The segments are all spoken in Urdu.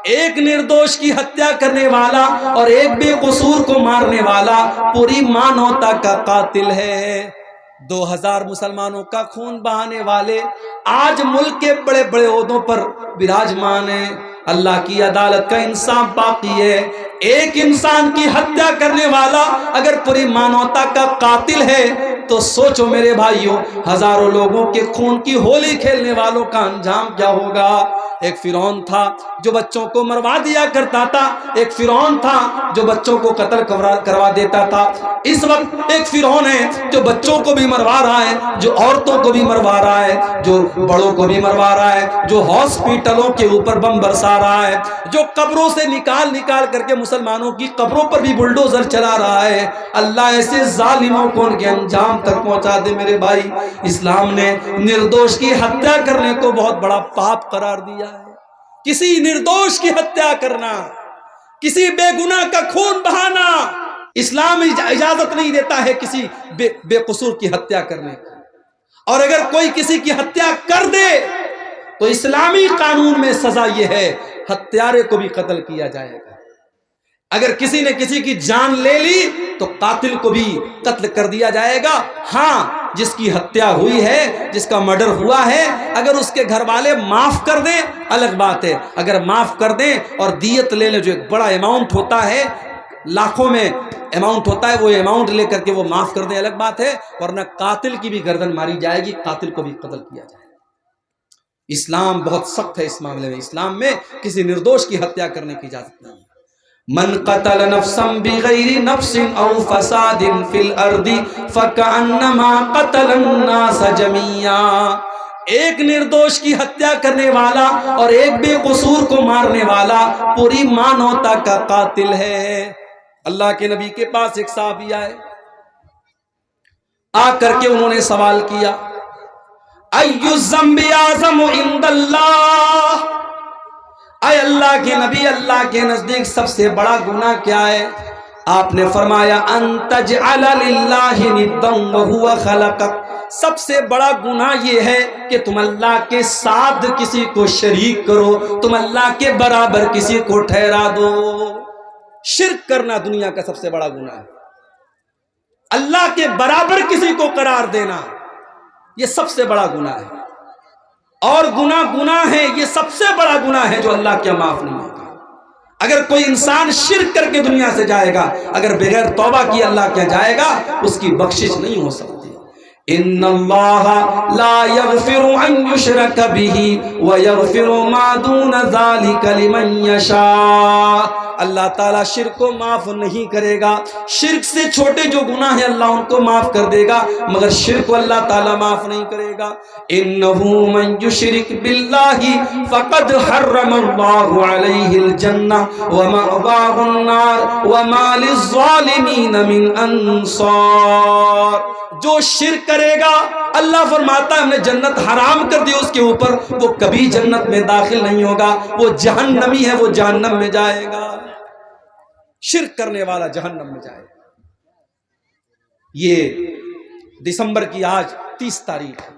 ایک نردوش کی ہتیا کرنے والا اور ایک بے قصور کو مارنے والا پوری مانوتا کا قاتل ہے۔ 2000 مسلمانوں کا خون بہانے والے آج ملک کے بڑے بڑے عہدوں پر براجمان ہیں۔ اللہ کی عدالت کا انصاف باقی ہے۔ ایک انسان کی ہتیا کرنے والا اگر پوری مانوتا کا قاتل ہے تو سوچو میرے بھائیوں، ہزاروں لوگوں کے خون کی ہولی کھیلنے والوں کا انجام کیا ہوگا۔ ایک فرعون تھا جو بچوں کو مروا دیا کرتا تھا، ایک فرعون تھا جو بچوں کو قتل کروا دیتا تھا۔ اس وقت ایک فرعون ہے جو بچوں کو بھی مروا رہا ہے، جو عورتوں کو بھی مروا رہا ہے، جو بڑوں کو بھی مروا رہا ہے، جو ہاسپٹلوں کے اوپر بم برسا رہا ہے، جو قبروں سے نکال کر کے مسلمانوں کی قبروں پر بھی بلڈوزر چلا رہا ہے۔ اللہ ایسے ظالموں کو ان کے انجام تک پہنچا دے میرے بھائی۔ اسلام نے نردوش کی ہتیا کرنے کو بہت بڑا پاپ قرار دیا ہے۔ کسی نردوش کی ہتیا کرنا، کسی بے گناہ کا خون بہانا، اسلام اجازت نہیں دیتا ہے کسی بے قصور کی ہتیا کرنے کی۔ اور اگر کوئی کسی کی ہتیا کر دے تو اسلامی قانون میں سزا یہ ہے ہتھیارے کو بھی قتل کیا جائے گا۔ اگر کسی نے کسی کی جان لے لی تو قاتل کو بھی قتل کر دیا جائے گا۔ ہاں، جس کی ہتیا ہوئی ہے، جس کا مرڈر ہوا ہے، اگر اس کے گھر والے معاف کر دیں الگ بات ہے۔ اگر معاف کر دیں اور دیت لے لیں، جو ایک بڑا اماؤنٹ ہوتا ہے، لاکھوں میں اماؤنٹ ہوتا ہے، وہ اماؤنٹ لے کر کے وہ معاف کر دیں الگ بات ہے، ورنہ قاتل کی بھی گردن ماری جائے گی، قاتل کو بھی قتل کیا جائے گا۔ اسلام بہت سخت ہے اس معاملے میں۔ اسلام میں کسی نردوش کی ہتیا کرنے کی اجازت نہیں ہے۔ من قتل نفسا بغیر نفس او فساد فی الارض فکأنما قتل الناس جميعا۔ ایک نردوش کی ہتیا کرنے والا اور ایک بے قصور کو مارنے والا پوری مانوتا کا قاتل ہے۔ اللہ کے نبی کے پاس ایک صحابی آئے، آ کر کے انہوں نے سوال کیا، ای الذنب اعظم عند اللہ، اے اللہ کے نبی، اللہ کے نزدیک سب سے بڑا گناہ کیا ہے؟ آپ نے فرمایا ان تجعل للہ ندا وہو خلقک، سب سے بڑا گناہ یہ ہے کہ تم اللہ کے ساتھ کسی کو شریک کرو، تم اللہ کے برابر کسی کو ٹھہرا دو۔ شرک کرنا دنیا کا سب سے بڑا گناہ ہے۔ اللہ کے برابر کسی کو قرار دینا یہ سب سے بڑا گناہ ہے، اور گناہ ہے، یہ سب سے بڑا گناہ ہے جو اللہ کیا معاف نہیں ہوگا۔ اگر کوئی انسان شرک کر کے دنیا سے جائے گا، اگر بغیر توبہ کی اللہ کیا جائے گا، اس کی بخشش نہیں ہو سکتی۔ ان اللہ لا یغفر ان یشرک بہ ویغفر ما دون ذلک لمن یشاء، اللہ تعالیٰ شرک کو معاف نہیں کرے گا۔ شرک سے چھوٹے جو گناہ ہیں اللہ ان کو معاف کر دے گا، مگر شرک کو اللہ تعالیٰ معاف نہیں کرے گا۔ انہ من یشرک باللہ فقد حرم اللہ علیہ الجنہ ومأواہ النار وما للظالمین من انصار، جو شرک کرے گا اللہ فرماتا ہے ہم نے جنت حرام کر دی اس کے اوپر، وہ کبھی جنت میں داخل نہیں ہوگا، وہ جہنمی ہے، وہ جہنم میں جائے گا۔ شرک کرنے والا جہنم میں جائے گا۔ یہ دسمبر کی آج 30 تاریخ ہے۔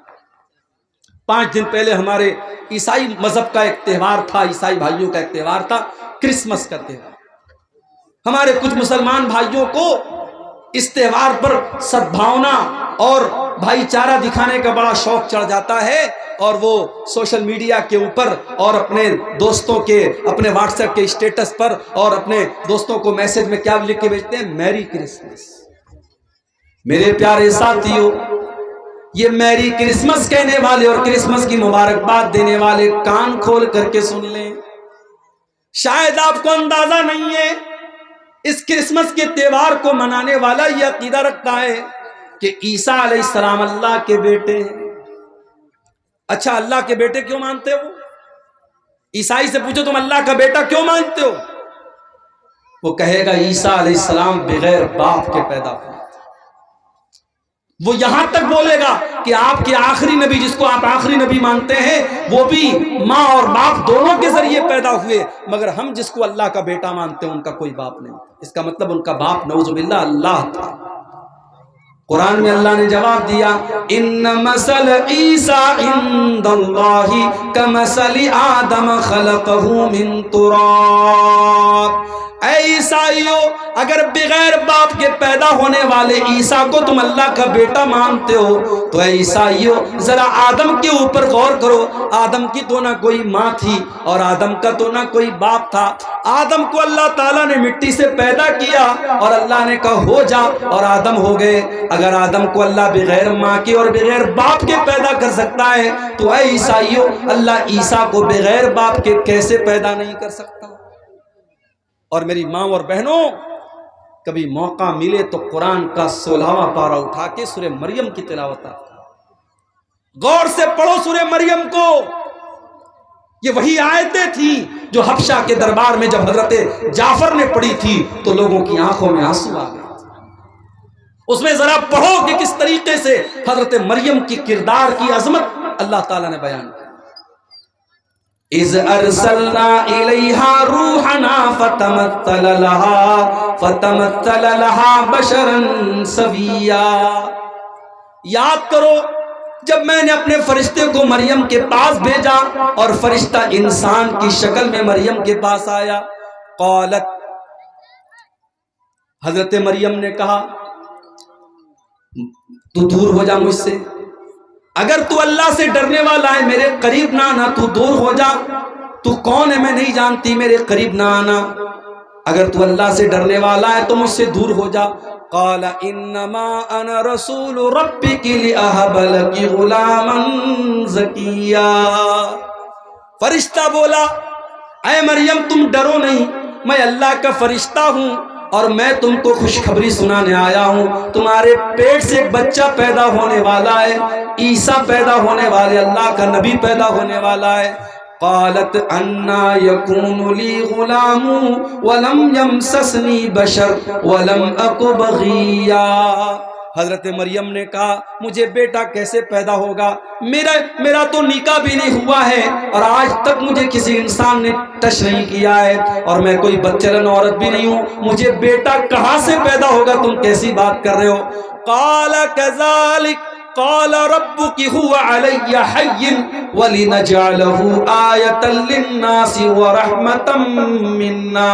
5 دن پہلے ہمارے عیسائی مذہب کا ایک تہوار تھا، عیسائی بھائیوں کا ایک تہوار تھا، کرسمس کا تہوار۔ ہمارے کچھ مسلمان بھائیوں کو اس تہوار پر سدبھاونا اور بھائی چارہ دکھانے کا بڑا شوق چڑھ جاتا ہے، اور وہ سوشل میڈیا کے اوپر اور اپنے دوستوں کے، اپنے واٹس ایپ کے اسٹیٹس پر اور اپنے دوستوں کو میسج میں کیا لکھ کے بھیجتے ہیں؟ میری کرسمس۔ میرے پیارے ساتھیوں، یہ میری کرسمس کہنے والے اور کرسمس کی مبارکباد دینے والے کان کھول کر کے سن لیں، شاید آپ کو اندازہ نہیں ہے اس کرسمس کے تہوار کو منانے والا یہ عقیدہ رکھتا ہے کہ عیسیٰ علیہ السلام اللہ کے بیٹے ہیں۔ اچھا، اللہ کے بیٹے کیوں مانتے ہو؟ عیسائی سے پوچھو تم اللہ کا بیٹا کیوں مانتے ہو؟ وہ کہے گا عیسیٰ علیہ السلام بغیر باپ کے پیدا ہوئے۔ وہ یہاں تک بولے گا کہ آپ کے آخری نبی، جس کو آپ آخری نبی مانتے ہیں، وہ بھی ماں اور باپ دونوں کے ذریعے پیدا ہوئے، مگر ہم جس کو اللہ کا بیٹا مانتے ہیں ان کا کوئی باپ نہیں۔ اس کا مطلب ان کا باپ نعوذ باللہ اللہ تھا۔ قرآن میں اللہ نے جواب دیا ان مثل عیسیٰ عند اللہ کمثل آدم خلقہ من تراب۔ اے عیسائیو، اگر بغیر باپ کے پیدا ہونے والے عیسیٰ کو تم اللہ کا بیٹا مانتے ہو تو اے عیسائیو ذرا آدم کے اوپر غور کرو۔ آدم کی تو نہ کوئی ماں تھی اور آدم کا تو نہ کوئی باپ تھا۔ آدم کو اللہ تعالیٰ نے مٹی سے پیدا کیا اور اللہ نے کہا ہو جا اور آدم ہو گئے۔ اگر آدم کو اللہ بغیر ماں کے اور بغیر باپ کے پیدا کر سکتا ہے تو اے عیسائیو اللہ عیسیٰ کو بغیر باپ کے کیسے پیدا نہیں کر سکتا؟ اور میری ماں اور بہنوں، کبھی موقع ملے تو قرآن کا 16واں پارہ اٹھا کے سورہ مریم کی تلاوت غور سے پڑھو۔ سورہ مریم کو یہ وہی آیتیں تھیں جو حبشہ کے دربار میں جب حضرت جعفر نے پڑھی تھی تو لوگوں کی آنکھوں میں آنسو آ گئے۔ اس میں ذرا پڑھو کہ کس طریقے سے حضرت مریم کی کردار کی عظمت اللہ تعالیٰ نے بیان کی۔ اذ ارسلنا الیہا روحنا فتمثل لها بشرا سویا۔ یاد کرو جب میں نے اپنے فرشتے کو مریم کے پاس بھیجا اور فرشتہ انسان کی شکل میں مریم کے پاس آیا۔ قالت، حضرت مریم نے کہا تو دور ہو جا مجھ سے، اگر تو اللہ سے ڈرنے والا ہے میرے قریب نہ آنا، تو دور ہو جا، تو کون ہے میں نہیں جانتی، میرے قریب نہ آنا، اگر تو اللہ سے ڈرنے والا ہے تو مجھ سے دور ہو جا۔ قال انما انا رسول ربک لاہب لک غلاما زکیا۔ فرشتہ بولا اے مریم تم ڈرو نہیں، میں اللہ کا فرشتہ ہوں اور میں تم کو خوشخبری سنانے آیا ہوں۔ تمہارے پیٹ سے ایک بچہ پیدا ہونے والا ہے، عیسیٰ پیدا ہونے والے، اللہ کا نبی پیدا ہونے والا ہے۔ قالت انا یکون لی غلام ولم یمسسنی بشر ولم اک بغیا۔ حضرت مریم نے کہا مجھے بیٹا کیسے پیدا ہوگا، میرا تو نکاح بھی نہیں ہوا ہے اور آج تک مجھے کسی انسان نے ٹچ نہیں کیا ہے اور میں کوئی بچلن عورت بھی نہیں ہوں، مجھے بیٹا کہاں سے پیدا ہوگا، تم کیسی بات کر رہے ہو؟ قال کذالک قال ربک هو علی حی ولنجعلہ آیۃ للناس ورحمۃ منا۔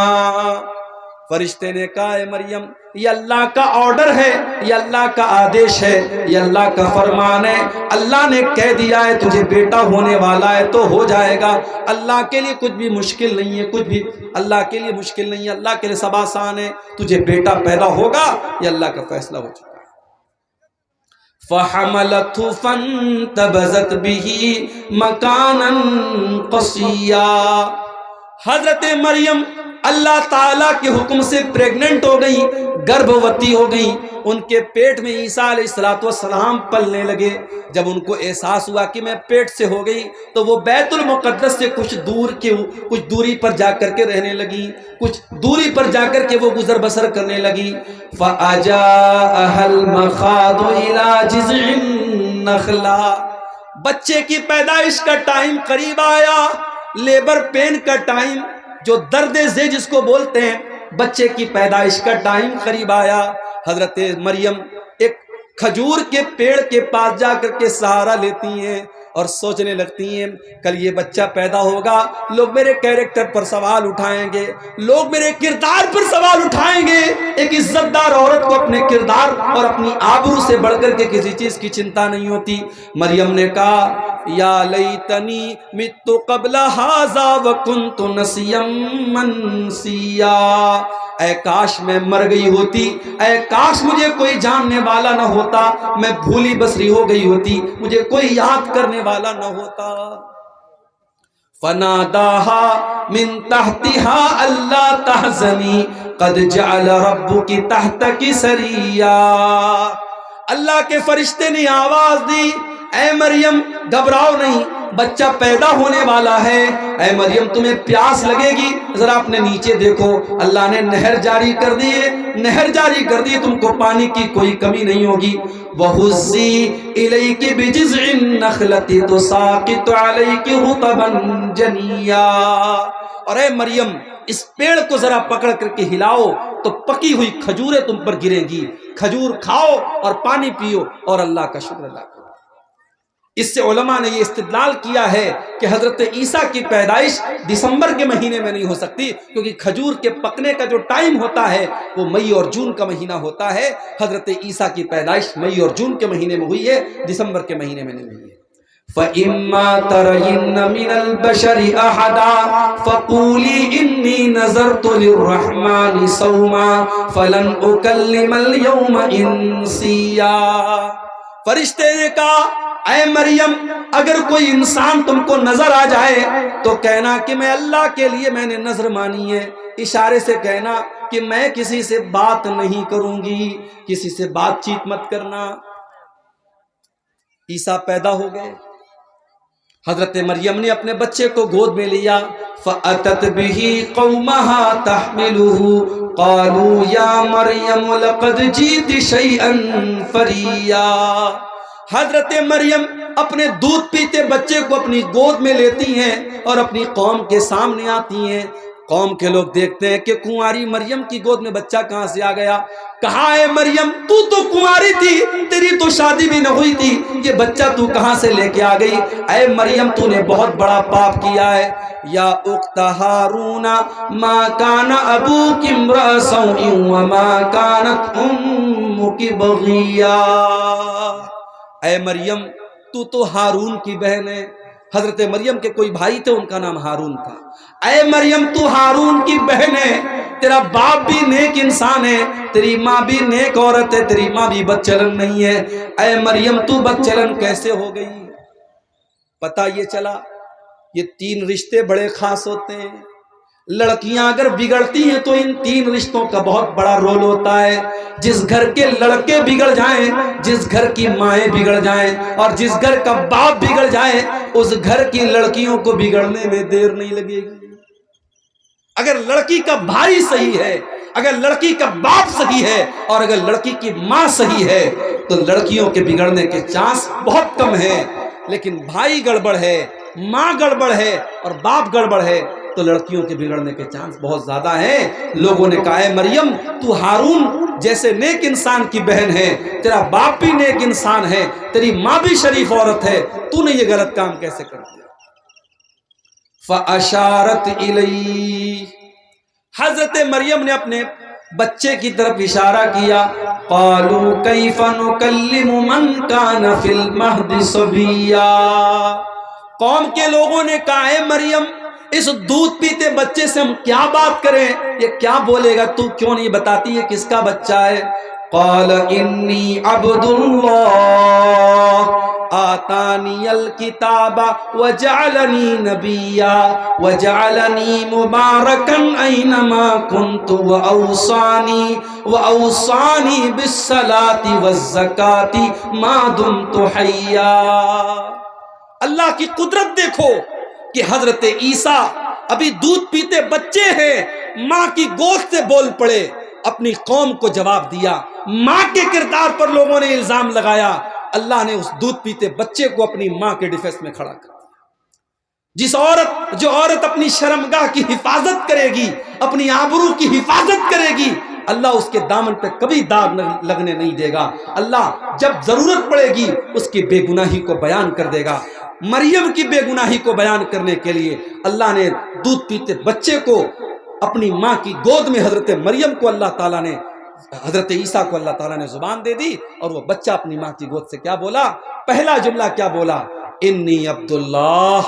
فرشتے نے کہا اے مریم یہ اللہ کا آرڈر ہے، یہ اللہ کا آدیش ہے، یہ اللہ کا فرمان ہے، اللہ نے کہہ دیا ہے تجھے بیٹا ہونے والا ہے تو ہو جائے گا۔ اللہ کے لیے کچھ بھی مشکل نہیں ہے، کچھ بھی اللہ کے لیے مشکل نہیں ہے، اللہ کے لیے سب آسان ہے، تجھے بیٹا پیدا ہوگا، یہ اللہ کا فیصلہ ہو چکا ہے۔ فَحَمَلَتْهُ فَانْتَبَذَتْ بِهِ مَكَانًا قَصِيًّا۔ حضرت مریم اللہ تعالیٰ کے حکم سے پریگننٹ ہو گئی، گربھوتی ہو گئی، ان کے پیٹ میں عیسیٰ علیہ السلام پلنے لگے۔ جب ان کو احساس ہوا کہ میں پیٹ سے ہو گئی تو وہ بیت المقدس سے کچھ دوری پر جا کر کے رہنے لگی، کچھ دوری پر جا کر کے وہ گزر بسر کرنے لگی۔ فَأَجَاءَهَا الْمَخَاضُ إِلَى جِذْعِ النَّخْلَةِ۔ بچے کی پیدائش کا ٹائم قریب آیا، لیبر پین کا ٹائم، جو درد زے جس کو بولتے ہیں، بچے کی پیدائش کا ٹائم قریب آیا۔ حضرت مریم ایک کھجور کے پیڑ کے پاس جا کر کے سہارا لیتی ہیں اور سوچنے لگتی ہیں کل یہ بچہ پیدا ہوگا، لوگ میرے کیریکٹر پر سوال اٹھائیں گے، لوگ میرے کردار پر سوال اٹھائیں گے۔ ایک عزت دار عورت کو اپنے کردار اور اپنی آبرو سے بڑھ کر کے کسی چیز کی چنتا نہیں ہوتی۔ مریم نے کہا یا لیتنی مت قبل ھذا وکنت نسیا منسیا۔ اے کاش میں مر گئی ہوتی، اے کاش مجھے کوئی جاننے والا نہ ہوتا، میں بھولی بسری ہو گئی ہوتی، مجھے کوئی یاد کرنے والا نہ ہوتا۔ فناداها من تحتها الا تحزنی قد جعل ربک تحتک سریا۔ اللہ کے فرشتے نے آواز دی اے مریم گھبراؤ نہیں، بچہ پیدا ہونے والا ہے۔ اے مریم تمہیں پیاس لگے گی، ذرا اپنے نیچے دیکھو، اللہ نے نہر جاری کر دی ہے، نہر جاری کر دی، تم کو پانی کی کوئی کمی نہیں ہوگی۔ وَهُزِّي إِلَيْكِ بِجِذْعِ النَّخْلَةِ تُسَاقِطُ عَلَيْكِ رُطَبًا جَنِيًّا۔ اور اے مریم اس پیڑ کو ذرا پکڑ کر کے ہلاؤ، تو پکی ہوئی کھجوریں تم پر گریں گی، کھجور کھاؤ اور پانی پیو اور اللہ کا شکر ادا کرو۔ اس سے علماء نے یہ استدلال کیا ہے کہ حضرت عیسیٰ کی پیدائش دسمبر کے مہینے میں نہیں ہو سکتی، کیونکہ کھجور کے پکنے کا جو ٹائم ہوتا ہے وہ مئی اور جون کا مہینہ ہوتا ہے۔ حضرت عیسیٰ کی پیدائش مئی اور جون کے مہینے میں ہوئی ہے، دسمبر کے مہینے میں نہیں ہوئی ہے۔ فَإِمَّا تَرَيِنَّ مِنَ الْبَشَرِ أَحَدًا فَقُولِي إِنِّي نَذَرْتُ لِلرَّحْمَنِ صَوْمًا فَلَنْ أُكَلِّمَ الْيَوْمَ إِنسِيًّا۔ فرشتے نے کہا اے مریم اگر کوئی انسان تم کو نظر آ جائے تو کہنا کہ میں اللہ کے لیے میں نے نظر مانی ہے، اشارے سے کہنا کہ میں کسی سے بات نہیں کروں گی، کسی سے بات چیت مت کرنا۔ عیسیٰ پیدا ہو گئے، حضرت مریم نے اپنے بچے کو گود میں لیا، فَأَتَتْ بِهِ قَوْمَهَا تَحْمِلُهُ قَالُوا يَا مَرْيَمُ لَقَدْ جِئْتِ شَيْئًا فَرِيًّا۔ حضرت مریم اپنے دودھ پیتے بچے کو اپنی گود میں لیتی ہیں اور اپنی قوم کے سامنے آتی ہیں۔ قوم کے لوگ دیکھتے ہیں کہ کنواری مریم کی گود میں بچہ کہاں سے آ گیا۔ کہا اے مریم تو کنواری تھی، تیری تو شادی بھی نہ ہوئی تھی، یہ بچہ تو کہاں سے لے کے آ گئی؟ اے مریم تو نے بہت بڑا پاپ کیا ہے۔ یا اخت ہارون ما کان ابوک امرأ سوء وما کانت امک بغیا۔ اے مریم تو ہارون کی بہن ہے۔ حضرت مریم کے کوئی بھائی تھے، ان کا نام ہارون تھا۔ اے مریم تو ہارون کی بہن ہے، تیرا باپ بھی نیک انسان ہے، تیری ماں بھی نیک عورت ہے، تیری ماں بھی بدچلن نہیں ہے۔ اے مریم تو بدچلن کیسے ہو گئی؟ پتہ یہ چلا یہ 3 رشتے بڑے خاص ہوتے ہیں۔ لڑکیاں اگر بگڑتی ہیں تو ان 3 رشتوں کا بہت بڑا رول ہوتا ہے۔ جس گھر کے لڑکے بگڑ جائیں، جس گھر کی مائیں بگڑ جائیں اور جس گھر کا باپ بگڑ جائے، اس گھر کی لڑکیوں کو بگڑنے میں دیر نہیں لگے گی۔ اگر لڑکی کا بھائی صحیح ہے، اگر لڑکی کا باپ صحیح ہے اور اگر لڑکی کی ماں صحیح ہے تو لڑکیوں کے بگڑنے کے چانس بہت کم ہیں۔ لیکن بھائی گڑبڑ ہے، ماں گڑبڑ ہے اور باپ گڑبڑ ہے تو لڑکیوں کے بگڑنے کے چانس بہت زیادہ ہیں۔ لوگوں نے کہا اے مریم تو ہارون جیسے نیک انسان کی بہن ہے، تیرا باپ بھی نیک انسان ہے، تیری ماں بھی شریف عورت ہے، تو نے یہ غلط کام کیسے کر دیا؟ فَأَشَارَتْ إِلَيْهِ، حضرت مریم نے اپنے بچے کی طرف اشارہ کیا۔ قَالُوا كَيْفَ نُكَلِّمُ مَنْ كَانَ فِي الْمَهْدِ صَبِيًّا۔ قوم کے لوگوں نے کہا اے مریم اس دودھ پیتے بچے سے ہم کیا بات کریں، یہ کیا بولے گا، تو کیوں نہیں بتاتی ہے کس کا بچہ ہے؟ قال انی عبد اللہ آتانی الکتاب وجعلنی نبیا وجعلنی مبارکا اینما کنت واوصانی بالصلاة والزکاة ما دمت حیا۔ اللہ کی قدرت دیکھو کہ حضرت عیسیٰ ابھی دودھ پیتے بچے ہیں، ماں کی گود سے بول پڑے، اپنی قوم کو جواب دیا۔ ماں کے کردار پر لوگوں نے الزام لگایا، اللہ نے اس دودھ پیتے بچے کو اپنی ماں کے ڈیفنس میں کھڑا کر دیا۔ جو عورت اپنی شرمگاہ کی حفاظت کرے گی، اپنی آبرو کی حفاظت کرے گی، اللہ اس کے دامن پہ کبھی داغ لگنے نہیں دے گا۔ اللہ جب ضرورت پڑے گی اس کی بے گناہی کو بیان کر دے گا۔ مریم کی بے گناہی کو بیان کرنے کے لیے اللہ نے دودھ پیتے بچے کو اپنی ماں کی گود میں حضرت مریم کو اللہ تعالیٰ نے، حضرت عیسیٰ کو اللہ تعالیٰ نے زبان دے دی، اور وہ بچہ اپنی ماں کی گود سے کیا بولا؟ پہلا جملہ کیا بولا؟ انی عبداللہ،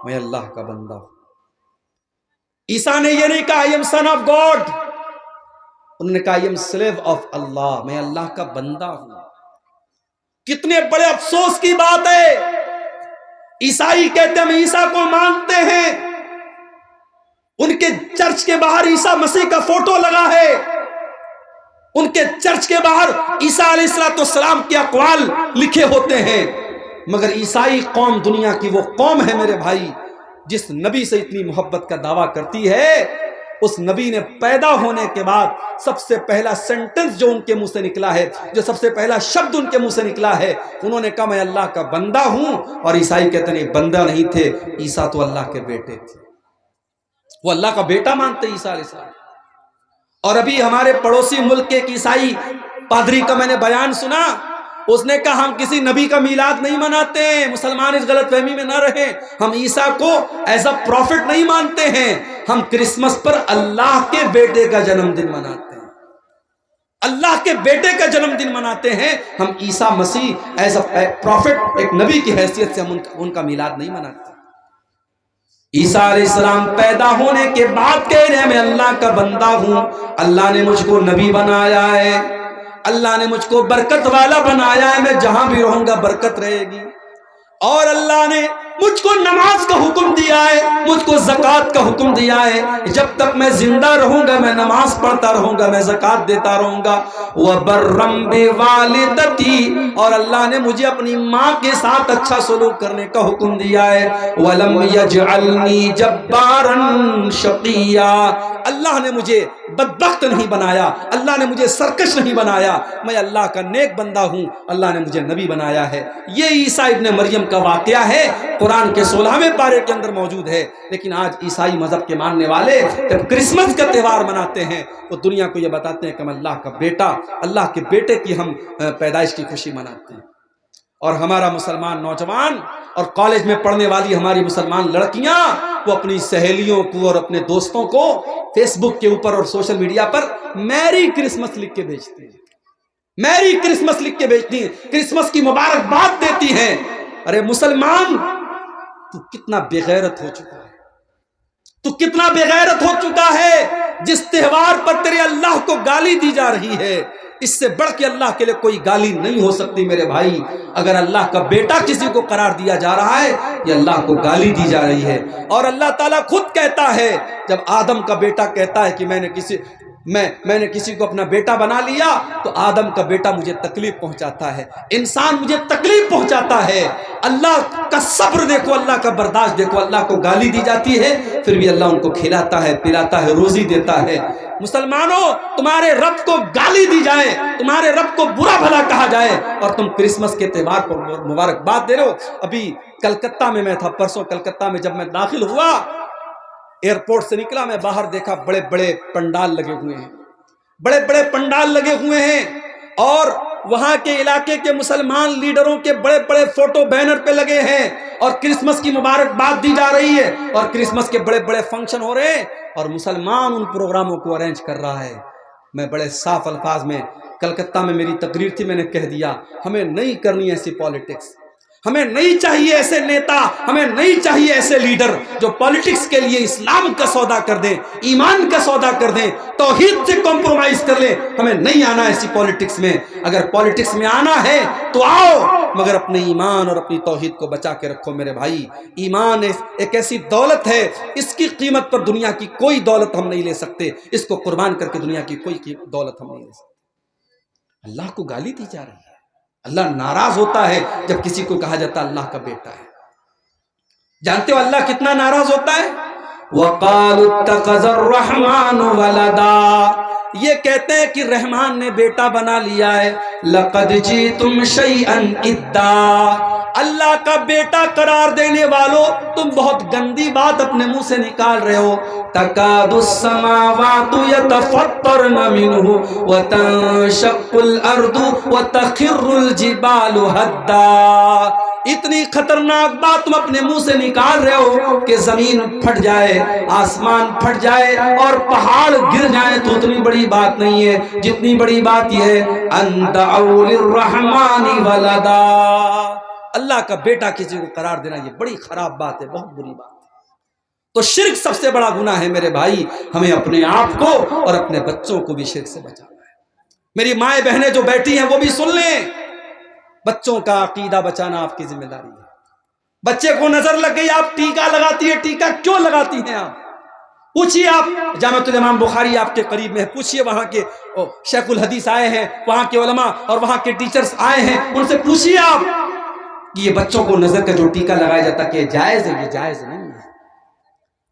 میں اللہ کا بندہ ہوں۔ عیسیٰ نے یہ نہیں کہا I am son of God، انہوں نے کہا I am slave of اللہ، میں اللہ کا بندہ ہوں۔ کتنے بڑے افسوس کی بات ہے، عیسائی کہتے ہیں ہم عیسیٰ کو مانتے ہیں، ان کے چرچ کے باہر عیسیٰ مسیح کا فوٹو لگا ہے، ان کے چرچ کے باہر عیسیٰ علیہ السلام کے اقوال لکھے ہوتے ہیں، مگر عیسائی قوم دنیا کی وہ قوم ہے میرے بھائی جس نبی سے اتنی محبت کا دعویٰ کرتی ہے۔ اس نبی نے پیدا ہونے کے بعد سب سے پہلا سینٹنس جو ان کے منہ سے نکلا ہے، جو سب سے پہلا شبد ان کے منہ سے نکلا ہے، انہوں نے کہا میں اللہ کا بندہ ہوں۔ اور عیسائی کہتے ہیں بندہ نہیں تھے، عیسیٰ تو اللہ کے بیٹے تھے، وہ اللہ کا بیٹا مانتے عیسیٰ علیہ السلام۔ اور ابھی ہمارے پڑوسی ملک کے ایک عیسائی پادری کا میں نے بیان سنا، اس نے کہا ہم کسی نبی کا میلاد نہیں مناتے ہیں، مسلمان اس غلط فہمی میں نہ رہیں، ہم عیسیٰ کو ایز اے پروفٹ نہیں مانتے ہیں، ہم کرسمس پر اللہ کے بیٹے کا جنم دن مناتے ہیں، اللہ کے بیٹے کا جنم دن مناتے ہیں، ہم عیسیٰ مسیح ایز اے پروفٹ ایک نبی کی حیثیت سے ہم ان کا میلاد نہیں مناتے۔ عیسیٰ علیہ السلام پیدا ہونے کے بعد کہہ رہے ہیں میں اللہ کا بندہ ہوں، اللہ نے مجھ کو نبی بنایا ہے، اللہ نے مجھ کو برکت والا بنایا ہے، میں جہاں بھی رہوں گا برکت رہے گی، اور اللہ نے مجھ کو نماز کا حکم دیا ہے، مجھ کو زکوٰۃ کا حکم دیا ہے، جب تک میں زندہ رہوں گا میں نماز پڑھتا رہوں گا، میں زکوٰۃ دیتا رہوں گا، وَبَرًّا بِوَالِدَتِي، اور اللہ نے مجھے اپنی ماں کے ساتھ اچھا سلوک کرنے کا حکم دیا ہے، وَلَمْ يَجْعَلْنِي جَبَّارًا شَقِيًّا، اللہ نے مجھے بدبخت نہیں بنایا، اللہ نے مجھے سرکش نہیں بنایا، میں اللہ کا نیک بندہ ہوں، اللہ نے مجھے نبی بنایا ہے۔ یہ عیسیٰ ابن مریم کا واقعہ ہے، قرآن کے 16ویں پارے کے اندر موجود ہے۔ لیکن آج عیسائی مذہب کے ماننے والے جب کرسمس کا تہوار مناتے ہیں تو دنیا کو یہ بتاتے ہیں کہ ہم اللہ کا بیٹا، اللہ کے بیٹے کی ہم پیدائش کی خوشی مناتے ہیں، اور ہمارا مسلمان نوجوان اور کالج میں پڑھنے والی ہماری مسلمان لڑکیاں وہ اپنی سہیلیوں کو اور اپنے دوستوں کو فیس بک کے اوپر اور سوشل میڈیا پر میری کرسمس لکھ کے بھیجتے ہیں، میری کرسمس لکھ کے بھیجتی ہیں، کرسمس کی مبارکباد دیتی ہیں۔ ارے مسلمان، تو کتنا بے غیرت ہو چکا ہے، تو کتنا بے غیرت ہو چکا ہے، جس تہوار پر تیرے اللہ کو گالی دی جا رہی ہے، اس سے بڑھ کے اللہ کے لیے کوئی گالی نہیں ہو سکتی میرے بھائی۔ اگر اللہ کا بیٹا کسی کو قرار دیا جا رہا ہے، یہ اللہ کو گالی دی جا رہی ہے، اور اللہ تعالیٰ خود کہتا ہے، جب آدم کا بیٹا کہتا ہے کہ میں نے کسی کو اپنا بیٹا بنا لیا، تو آدم کا بیٹا مجھے تکلیف پہنچاتا ہے، انسان مجھے تکلیف پہنچاتا ہے۔ اللہ کا صبر دیکھو، اللہ کا برداشت دیکھو، اللہ کو گالی دی جاتی ہے پھر بھی اللہ ان کو کھلاتا ہے، پلاتا ہے، روزی دیتا ہے۔ مسلمانوں، تمہارے رب کو گالی دی جائے، تمہارے رب کو برا بھلا کہا جائے، اور تم کرسمس کے تہوار پر مبارکباد دے رہے ہو۔ ابھی کلکتہ میں میں تھا، پرسوں کلکتہ میں جب میں داخل ہوا، ایئرپورٹ سے نکلا، میں باہر دیکھا بڑے بڑے پنڈال لگے ہوئے ہیں، بڑے بڑے پنڈال لگے ہوئے ہیں، اور وہاں کے علاقے کے مسلمان لیڈروں کے بڑے بڑے فوٹو بینر پہ لگے ہیں، اور کرسمس کی مبارکباد دی جا رہی ہے، اور کرسمس کے بڑے بڑے فنکشن ہو رہے ہیں، اور مسلمان ان پروگراموں کو ارینج کر رہا ہے۔ میں بڑے صاف الفاظ میں، کلکتہ میں میری تقریر تھی، میں نے کہہ دیا ہمیں نہیں کرنی ایسی پالیٹکس، ہمیں نہیں چاہیے ایسے نیتا، ہمیں نہیں چاہیے ایسے لیڈر جو پالیٹکس کے لیے اسلام کا سودا کر دیں، ایمان کا سودا کر دیں، توحید سے کمپرومائز کر لیں۔ ہمیں نہیں آنا ایسی پالیٹکس میں، اگر پالیٹکس میں آنا ہے تو آؤ، مگر اپنے ایمان اور اپنی توحید کو بچا کے رکھو میرے بھائی۔ ایمان ایک ایسی دولت ہے، اس کی قیمت پر دنیا کی کوئی دولت ہم نہیں لے سکتے، اس کو قربان کر کے دنیا کی کوئی دولت ہم نہیں لے سکتے۔ اللہ کو گالی دی جا رہی ہے، اللہ ناراض ہوتا ہے جب کسی کو کہا جاتا ہے اللہ کا بیٹا ہے۔ جانتے ہو اللہ کتنا ناراض ہوتا ہے؟ وَقَالُوا اتَّخَذَ الرَّحْمَنُ وَلَدًا، یہ کہتے ہیں کہ رحمان نے بیٹا بنا لیا ہے۔ لَقَدْ جِئْتُمْ شَيْئًا إِدًّا، اللہ کا بیٹا قرار دینے والوں، تم بہت گندی بات اپنے منہ سے نکال رہے ہو۔ تَكَادُ السَّمَاوَاتُ يَتَفَطَّرْنَ مِنْهُ وَتَنشَقُّ الْأَرْضُ وَتَخِرُّ الْجِبَالُ هَدًّا، اتنی خطرناک بات تم اپنے منہ سے نکال رہے ہو کہ زمین پھٹ جائے، آسمان پھٹ جائے اور پہاڑ گر جائیں تو اتنی بڑی بات نہیں ہے، جتنی بڑی بات یہ ہے ان دعوا للرحمن ولدا، اللہ کا بیٹا کسی کو قرار دینا یہ بڑی خراب بات ہے، بہت بری بات ہے۔ تو شرک سب سے بڑا گناہ ہے میرے بھائی، ہمیں اپنے آپ کو اور اپنے بچوں کو بھی شرک سے بچانا ہے۔ میری مائیں بہنیں جو بیٹھی ہیں وہ بھی سن لیں، بچوں کا عقیدہ بچانا آپ کی ذمہ داری ہے۔ بچے کو نظر لگ گئی، آپ ٹیکا لگاتی ہے، ٹیکا کیوں لگاتی ہیں آپ؟ پوچھئے، آپ جامعۃ الامام بخاری آپ کے قریب میں ہے، پوچھئے وہاں کے شیخ الحدیث آئے ہیں، وہاں کے علماء اور وہاں کے ٹیچرز آئے ہیں، ان سے پوچھئے آپ کہ یہ بچوں کو نظر کا جو ٹیکا لگایا جاتا کہ یہ جائز ہے؟ یہ جائز نہیں ہے۔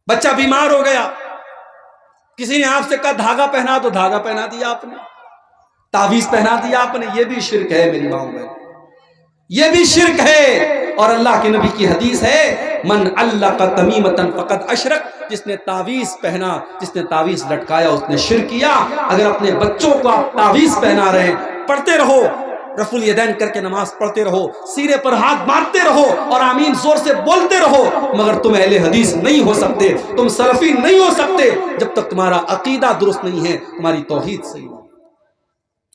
بچہ بیمار ہو گیا، کسی نے آپ سے کہا دھاگا پہنا، تو دھاگا پہنا دیا آپ نے، تعویذ پہنا دیا آپ نے، یہ بھی شرک ہے میری ماؤں بہن، یہ بھی شرک ہے۔ اور اللہ کے نبی کی حدیث ہے من علق تمیمۃ فقد اشرک، جس نے تعویذ پہنا، جس نے تعویذ لٹکایا اس نے شرک کیا۔ اگر اپنے بچوں کو آپ تعویذ پہنا رہے ہیں، پڑھتے رہو، رفع الیدین کر کے نماز پڑھتے رہو، سینے پر ہاتھ باندھتے رہو اور آمین زور سے بولتے رہو، مگر تم اہل حدیث نہیں ہو سکتے، تم سلفی نہیں ہو سکتے جب تک تمہارا عقیدہ درست نہیں ہے، تمہاری توحید صحیح نہیں۔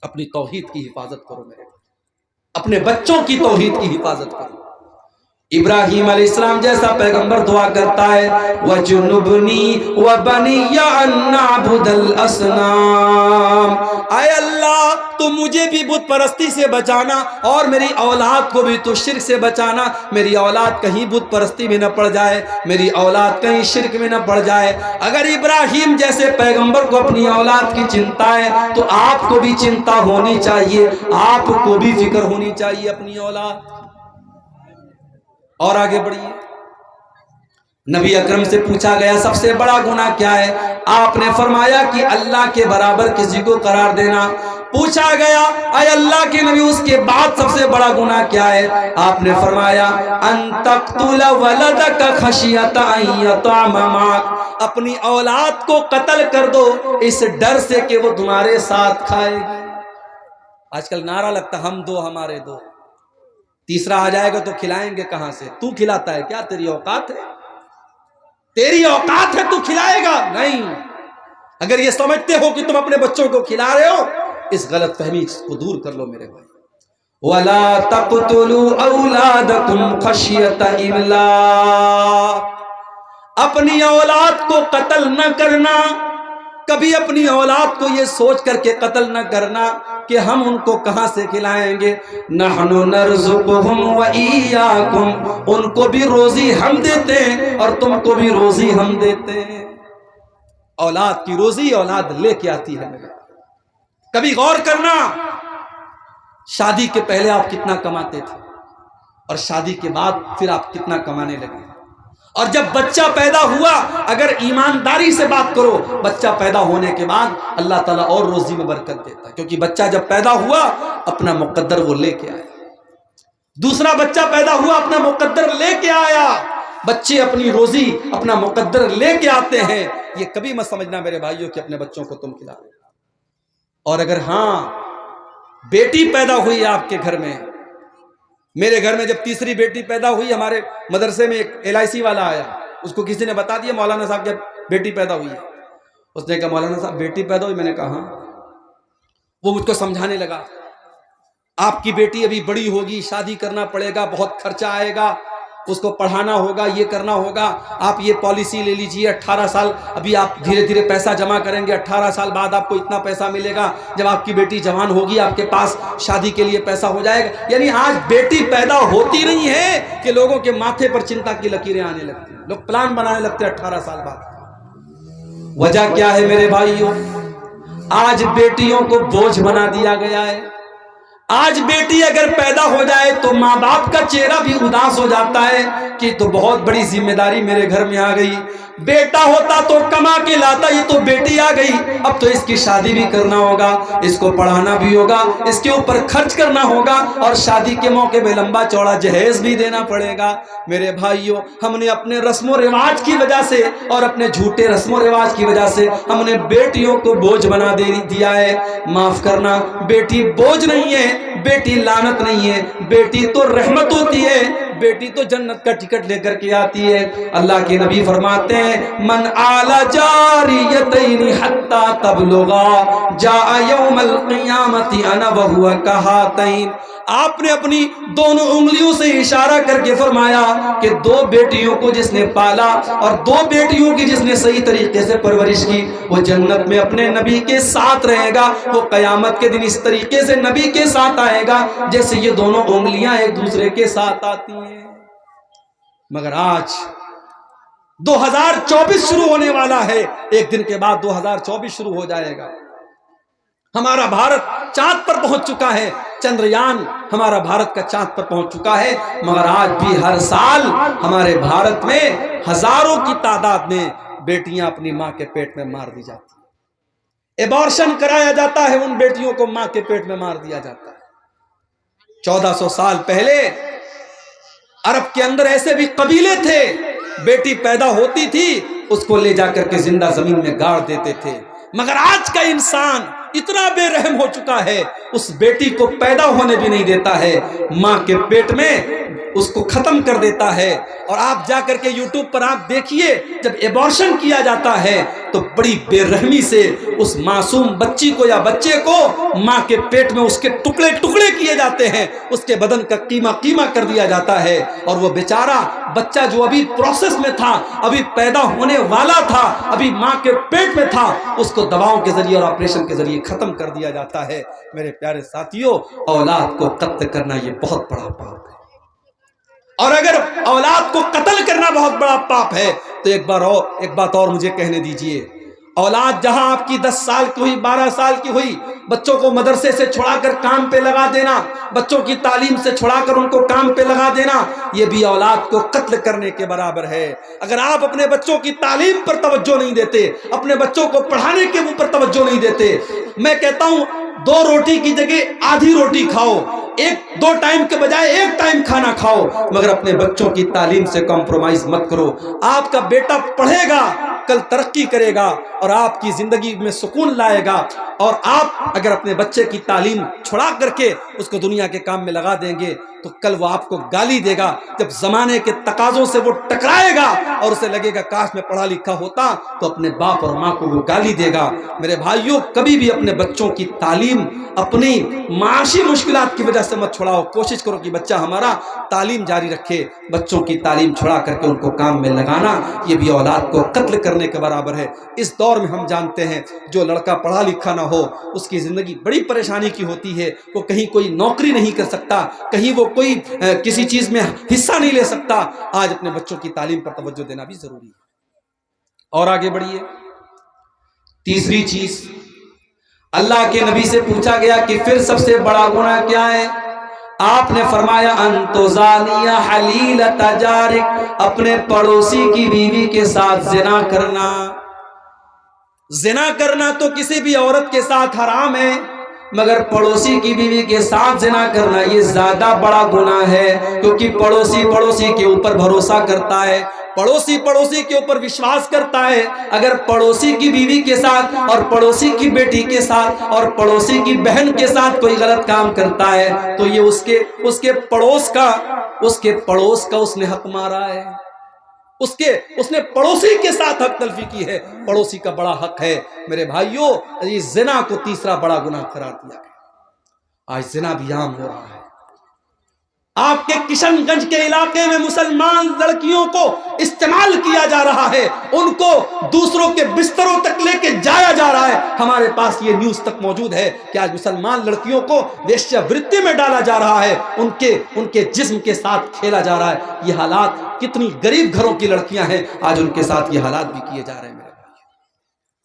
اپنی توحید کی حفاظت کرو میرے، اپنے بچوں کی توحید کی حفاظت کرو۔ ابراہیم علیہ السلام جیسا پیغمبر دعا کرتا ہے وَجُنُبْنِي وَبَنِيَّ أَن نَّعْبُدَ الْأَصْنَامَ، اے اللہ تو مجھے بھی بت پرستی سے بچانا اور میری اولاد کو بھی تو شرک سے بچانا، میری اولاد کہیں بت پرستی میں نہ پڑ جائے، میری اولاد کہیں شرک میں نہ پڑ جائے۔ اگر ابراہیم جیسے پیغمبر کو اپنی اولاد کی چنتا ہے تو آپ کو بھی چنتا ہونی چاہیے، آپ کو بھی فکر ہونی چاہیے اپنی اولاد۔ اور آگے بڑھیے، نبی اکرم سے پوچھا گیا سب سے بڑا گناہ کیا ہے؟ آپ نے فرمایا کہ اللہ کے برابر کسی کو قرار دینا۔ پوچھا گیا اے اللہ کے نبی اس کے بعد سب سے بڑا گناہ کیا ہے؟ آپ نے فرمایا ان تقتل ولدک خشیۃ ان یطعم معک، اپنی اولاد کو قتل کر دو اس ڈر سے کہ وہ تمہارے ساتھ کھائے گی۔ آج کل نعرہ لگتا ہم دو ہمارے دو، تیسرا آ جائے گا تو کھلائیں گے کہاں سے؟ تو کھلاتا ہے کیا؟ تیری اوقات ہے؟ تیری اوقات ہے تو کھلائے گا؟ نہیں۔ اگر یہ سمجھتے ہو کہ تم اپنے بچوں کو کھلا رہے ہو، اس غلط فہمی کو دور کر لو میرے بھائی۔ وَلَا تَقْتُلُوا أَوْلَادَكُمْ خَشْيَةَ إِمْلَاقٍ، اپنی اولاد کو قتل نہ کرنا، کبھی اپنی اولاد کو یہ سوچ کر کے قتل نہ کرنا کہ ہم ان کو کہاں سے کھلائیں گے۔ نحن نرزقہم وإیاکم، ان کو بھی روزی ہم دیتے ہیں اور تم کو بھی روزی ہم دیتے ہیں۔ اولاد کی روزی اولاد لے کے آتی ہے۔ کبھی غور کرنا شادی کے پہلے آپ کتنا کماتے تھے اور شادی کے بعد پھر آپ کتنا کمانے لگے، اور جب بچہ پیدا ہوا اگر ایمانداری سے بات کرو، بچہ پیدا ہونے کے بعد اللہ تعالیٰ اور روزی میں برکت دیتا ہے، کیونکہ بچہ جب پیدا ہوا اپنا مقدر وہ لے کے آیا، دوسرا بچہ پیدا ہوا اپنا مقدر لے کے آیا۔ بچے اپنی روزی اپنا مقدر لے کے آتے ہیں، یہ کبھی مت سمجھنا میرے بھائیوں کہ اپنے بچوں کو تم کھلا رہے۔ اور اگر ہاں بیٹی پیدا ہوئی آپ کے گھر میں، میرے گھر میں جب تیسری بیٹی پیدا ہوئی، ہمارے مدرسے میں ایک LIC والا آیا، اس کو کسی نے بتا دیا مولانا صاحب جب بیٹی پیدا ہوئی ہے۔ اس نے کہا مولانا صاحب بیٹی پیدا ہوئی؟ میں نے کہا ہاں۔ وہ مجھ کو سمجھانے لگا آپ کی بیٹی ابھی بڑی ہوگی، شادی کرنا پڑے گا، بہت خرچہ آئے گا، اس کو پڑھانا ہوگا، یہ کرنا ہوگا، آپ یہ پالیسی لے لیجئے 18 سال، ابھی آپ دھیرے دھیرے پیسہ جمع کریں گے، 18 سال بعد آپ کو اتنا پیسہ ملے گا، جب آپ کی بیٹی جوان ہوگی آپ کے پاس شادی کے لیے پیسہ ہو جائے گا۔ یعنی آج بیٹی پیدا ہوتی نہیں ہے کہ لوگوں کے ماتھے پر چنتا کی لکیریں آنے لگتی ہیں، لوگ پلان بنانے لگتے ہیں 18 سال بعد۔ وجہ کیا ہے میرے بھائیوں؟ آج بیٹیوں کو بوجھ بنا دیا گیا ہے۔ آج بیٹی اگر پیدا ہو جائے تو ماں باپ کا چہرہ بھی اداس ہو جاتا ہے کہ تو بہت بڑی ذمہ داری میرے گھر میں آ گئی۔ بیٹا ہوتا تو کما کے لاتا، یہ تو بیٹی آ گئی، اب تو اس کی شادی بھی کرنا ہوگا، اس کو پڑھانا بھی ہوگا، اس کے اوپر خرچ کرنا ہوگا، اور شادی کے موقع میں لمبا چوڑا جہیز بھی دینا پڑے گا۔ میرے بھائیوں، ہم نے اپنے رسم و رواج کی وجہ سے اور اپنے جھوٹے رسم و رواج کی وجہ سے ہم نے بیٹیوں کو بوجھ بنا دیا ہے۔ معاف کرنا، بیٹی بوجھ نہیں ہے، بیٹی لعنت نہیں ہے، بیٹی تو رحمت ہوتی ہے، بیٹی تو جنت کا ٹکٹ لے کر کے آتی ہے۔ اللہ کے نبی فرماتے ہیں من آل جاریتین حتی تبلغا جاء یوم القیامت انا وہو کہاتین۔ آپ نے اپنی دونوں انگلیوں سے اشارہ کر کے فرمایا کہ دو بیٹیوں کو جس نے پالا اور دو بیٹیوں کی جس نے صحیح طریقے سے پرورش کی، وہ جنت میں اپنے نبی کے ساتھ رہے گا، وہ قیامت کے دن اس طریقے سے نبی کے ساتھ آئے گا جیسے یہ دونوں انگلیاں ایک دوسرے کے ساتھ آتی ہیں۔ مگر آج 2024 شروع ہونے والا ہے، ایک دن کے بعد 2024 شروع ہو جائے گا۔ ہمارا بھارت چاند پر پہنچ چکا ہے، چندریان ہمارا بھارت کا چاند پر پہنچ چکا ہے، مگر آج بھی ہر سال ہمارے بھارت میں ہزاروں کی تعداد میں بیٹیاں اپنی ماں کے پیٹ میں مار دی جاتی ہیں۔ ایبارشن کرایا جاتا ہے، ان بیٹیوں کو ماں کے پیٹ میں مار دیا جاتا ہے۔ 1400 سال پہلے عرب کے اندر ایسے بھی قبیلے تھے، بیٹی پیدا ہوتی تھی اس کو لے جا کر کے زندہ زمین میں گاڑ دیتے تھے، مگر آج کا انسان اتنا بے رحم ہو چکا ہے، اس بیٹی کو پیدا ہونے بھی نہیں دیتا ہے، ماں کے پیٹ میں اس کو ختم کر دیتا ہے۔ اور آپ جا کر کے یوٹیوب پر آپ دیکھیے، جب ایبارشن کیا جاتا ہے تو بڑی بے رحمی سے اس معصوم بچی کو یا بچے کو ماں کے پیٹ میں اس کے ٹکڑے ٹکڑے کیے جاتے ہیں، اس کے بدن کا قیمہ قیمہ کر دیا جاتا ہے، اور وہ بیچارہ بچہ جو ابھی پروسیس میں تھا، ابھی پیدا ہونے والا تھا، ابھی ماں کے پیٹ میں تھا، اس کو دواؤں کے ذریعے اور آپریشن کے ذریعے ختم کر دیا جاتا ہے۔ میرے پیارے ساتھیوں، اولاد کو قتل کرنا یہ بہت بڑا پاپ ہے، اور اگر اولاد کو قتل کرنا بہت بڑا پاپ ہے تو ایک بات اور مجھے کہنے دیجئے، اولاد جہاں آپ کی 10 سال کی ہوئی، 12 سال کی ہوئی، بچوں کو مدرسے سے چھڑا کر کام پہ لگا دینا، بچوں کی تعلیم سے چھڑا کر ان کو کام پہ لگا دینا، یہ بھی اولاد کو قتل کرنے کے برابر ہے۔ اگر آپ اپنے بچوں کی تعلیم پر توجہ نہیں دیتے، اپنے بچوں کو پڑھانے کے منہ پر توجہ نہیں دیتے، میں کہتا ہوں 2 روٹی کی جگہ آدھی روٹی کھاؤ، 2 ٹائم کے بجائے 1 ٹائم کھانا کھاؤ، مگر اپنے بچوں کی تعلیم سے کمپرومائز مت کرو۔ آپ کا بیٹا پڑھے گا، کل ترقی کرے گا اور آپ کی زندگی میں سکون لائے گا، اور آپ اگر اپنے بچے کی تعلیم چھڑا کر کے اس کو دنیا کے کام میں لگا دیں گے تو کل وہ آپ کو گالی دے گا، جب زمانے کے تقاضوں سے وہ ٹکرائے گا اور اسے لگے گا کاش میں پڑھا لکھا ہوتا، تو اپنے باپ اور ماں کو وہ گالی دے گا۔ میرے بھائیوں، کبھی بھی اپنے بچوں کی تعلیم اپنی معاشی مشکلات کی وجہ سے مت چھڑاؤ، کوشش کرو کہ بچہ ہمارا تعلیم جاری رکھے۔ بچوں کی تعلیم چھڑا کر کے ان کو کام میں لگانا یہ بھی اولاد کو قتل کرنے کے برابر ہے۔ اس دور میں ہم جانتے ہیں جو لڑکا پڑھا لکھا نہ ہو اس کی زندگی بڑی پریشانی کی ہوتی ہے، وہ کہیں کوئی نوکری نہیں کر سکتا، کہیں وہ کوئی کسی چیز میں حصہ نہیں لے سکتا۔ آج اپنے بچوں کی تعلیم پر توجہ دینا بھی ضروری ہے۔ اور آگے بڑھیے، تیسری چیز، اللہ کے نبی سے پوچھا گیا کہ پھر سب سے بڑا گناہ کیا ہے؟ آپ نے فرمایا انتو زانیہ حلیلۃ جارک، اپنے پڑوسی کی بیوی کے ساتھ زنا کرنا۔ زنا کرنا تو کسی بھی عورت کے ساتھ حرام ہے، مگر پڑوسی کی بیوی کے ساتھ زنا کرنا یہ زیادہ بڑا گناہ ہے، کیونکہ پڑوسی کے اوپر بھروسہ کرتا ہے، پڑوسی کے اوپر وشواس کرتا ہے۔ اگر پڑوسی کی بیوی کے ساتھ اور پڑوسی کی بیٹی کے ساتھ اور پڑوسی کی بہن کے ساتھ کوئی غلط کام کرتا ہے تو یہ اس کے پڑوس کا اس نے حق مارا ہے، اس نے پڑوسی کے ساتھ حق تلفی کی ہے، پڑوسی کا بڑا حق ہے۔ میرے بھائیوں، یہ زنا کو تیسرا بڑا گناہ قرار دیا گیا۔ آج زنا بھی عام ہو رہا ہے۔ آپ کے کشن گنج کے علاقے میں مسلمان لڑکیوں کو استعمال کیا جا رہا ہے، ان کو دوسروں کے بستروں تک لے کے جایا جا رہا ہے۔ ہمارے پاس یہ نیوز تک موجود ہے کہ آج مسلمان لڑکیوں کو ویشیا ورتی میں ڈالا جا رہا ہے، ان کے جسم کے ساتھ کھیلا جا رہا ہے۔ یہ حالات، کتنی غریب گھروں کی لڑکیاں ہیں، آج ان کے ساتھ یہ حالات بھی کیے جا رہے ہیں۔ میرے بھائی،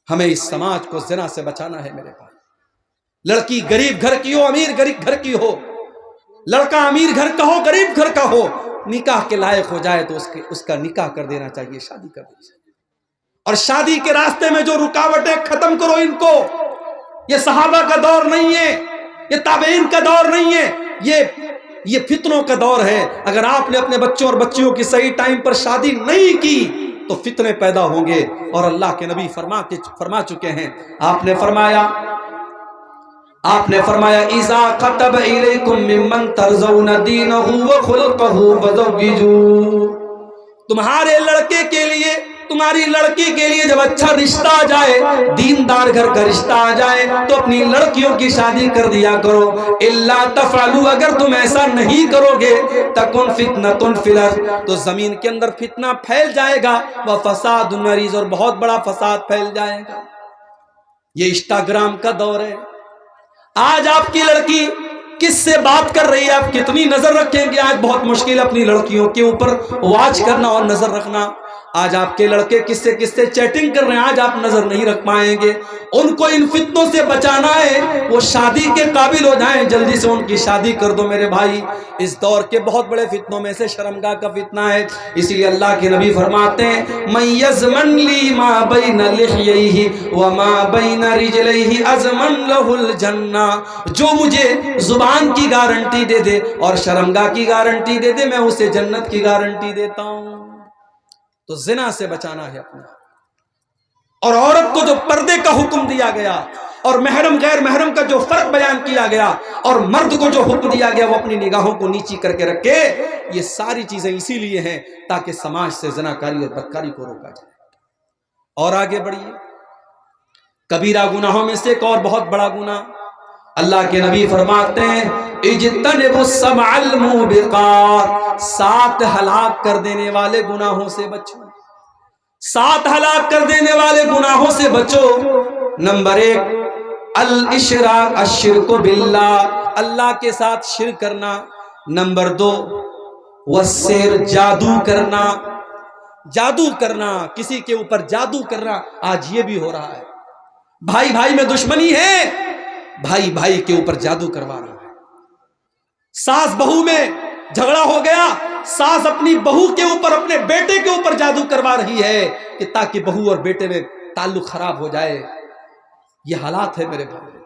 ہمیں اس سماج کو زنا سے بچانا ہے۔ میرے بھائی، لڑکی غریب گھر کی ہو، امیر گھر کی ہو، لڑکا امیر گھر کا ہو، غریب گھر کا ہو، نکاح کے لائق ہو جائے تو اس کا نکاح کر دینا چاہیے، شادی کر دینی چاہیے۔ اور شادی کے راستے میں جو رکاوٹیں، ختم کرو ان کو۔ یہ صحابہ کا دور نہیں ہے، یہ تابعین کا دور نہیں ہے، یہ فتنوں کا دور ہے۔ اگر آپ نے اپنے بچوں اور بچیوں کی صحیح ٹائم پر شادی نہیں کی تو فتنے پیدا ہوں گے، اور اللہ کے نبی فرما چکے ہیں۔ آپ نے فرمایا اذا كتب الیکم ممن ترضون دینہ وخلقہ فزوجوہ، تمہارے لڑکے کے لیے، تمہاری لڑکی کے لیے جب اچھا رشتہ آ جائے، دیندار گھر کا رشتہ آ جائے تو اپنی لڑکیوں کی شادی کر دیا کرو۔ الا تفعلوا، اگر تم ایسا نہیں کرو گے، تکن فتنۃ فی الارض، تو زمین کے اندر فتنہ پھیل جائے گا، وفساد عریض، اور بہت بڑا فساد پھیل جائے گا۔ یہ انسٹاگرام کا دور ہے۔ آج آپ کی لڑکی کس سے بات کر رہی ہے، آپ کتنی نظر رکھیں گے؟ آج بہت مشکل ہے اپنی لڑکیوں کے اوپر واچ کرنا اور نظر رکھنا۔ آج آپ کے لڑکے کس سے چیٹنگ کر رہے ہیں، آج آپ نظر نہیں رکھ پائیں گے. ان کو ان فتنوں سے بچانا ہے، وہ شادی کے قابل ہو جائیں، جلدی سے ان کی شادی کر دو میرے بھائی. اس دور کے بہت بڑے فتنوں میں سے شرمگاہ کا فتنہ ہے. اسی لیے اللہ کے نبی فرماتے ہیں من یضمن لی ما بین لحییہ وما بین رجلیہ اضمن لہ الجنہ. جو مجھے زبان کی گارنٹی دے دے اور شرمگاہ کی گارنٹی دے دے، میں اسے جنت کی گارنٹی دیتا ہوں. تو زنا سے بچانا ہے اپنا. اور عورت کو جو پردے کا حکم دیا گیا اور محرم غیر محرم کا جو فرق بیان کیا گیا اور مرد کو جو حکم دیا گیا وہ اپنی نگاہوں کو نیچی کر کے رکھے، یہ ساری چیزیں اسی لیے ہیں تاکہ سماج سے زناکاری اور بدکاری کو روکا جائے. اور آگے بڑھیے. کبیرہ گناہوں میں سے ایک اور بہت بڑا گناہ، اللہ کے نبی فرماتے ہیں اجتنبوا السبع الموبقات، 7 ہلاک کر دینے والے گناہوں سے بچو. 7 ہلاک کر دینے والے گناہوں سے بچو. نمبر 1 الاشراک، الشرک باللہ، اللہ کے ساتھ شرک کرنا. نمبر 2 والسحر، جادو کرنا. جادو کرنا، کسی کے اوپر جادو کرنا، آج یہ بھی ہو رہا ہے. بھائی بھائی میں دشمنی ہے، بھائی بھائی کے اوپر جادو کروا رہا ہے. ساس بہو میں جھگڑا ہو گیا، ساس اپنی بہو کے اوپر، اپنے بیٹے کے اوپر جادو کروا رہی ہے کہ تاکہ بہو اور بیٹے میں تعلق خراب ہو جائے. یہ حالات ہے میرے بھائی.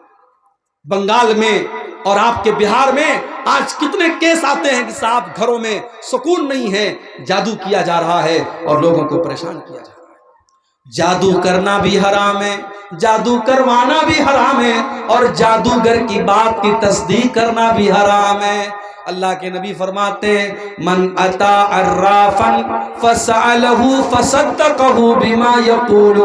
بنگال میں اور آپ کے بہار میں آج کتنے کیس آتے ہیں کہ صاحب گھروں میں سکون نہیں ہے، جادو کیا جا رہا ہے اور لوگوں کو پریشان کیا جا رہا ہے. جادو کرنا بھی حرام ہے، جادو کروانا بھی حرام ہے، اور جادوگر کی بات کی تصدیق کرنا بھی حرام ہے. اللہ کے نبی فرماتے ہیں من اتا عرافا فسألہ فصدقہ بما یقول.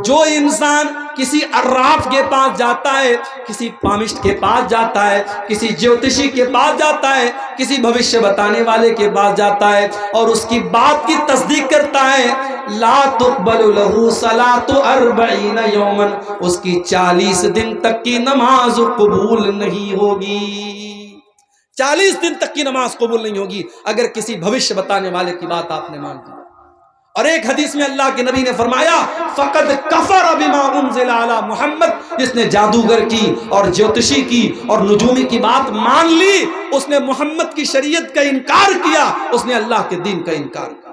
جو انسان کسی عراف کے پاس جاتا ہے، کسی پامشٹ کے پاس جاتا ہے، کسی جیوتشی کے پاس جاتا ہے، کسی بھوشیہ بتانے والے کے پاس جاتا ہے اور اس کی بات کی تصدیق کرتا ہے، لا تقبل لہ صلاۃ 40 یوما، اس کی 40 دن تک کی نماز قبول نہیں ہوگی. 40 دن تک کی نماز قبول نہیں ہوگی اگر کسی بھوشیہ بتانے والے کی بات آپ نے مان لی. اور ایک حدیث میں اللہ کے نبی نے فرمایا فقد کفر بما انزل علی محمد، جس نے جادوگر کی اور جوتشی کی اور نجومی کی بات مان لی، اس نے محمد کی شریعت کا انکار کیا، اس نے اللہ کے دین کا انکار کیا.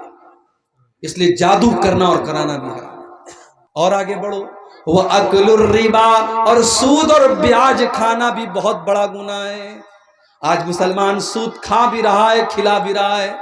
اس لیے جادو کرنا اور کرانا بھی حرام ہے. اور آگے بڑھو. وَأَكْلُ الرِّبَا، اور سود اور بیاج کھانا بھی بہت بڑا گناہ ہے. آج مسلمان سود کھا بھی رہا ہے، کھلا بھی رہا ہے.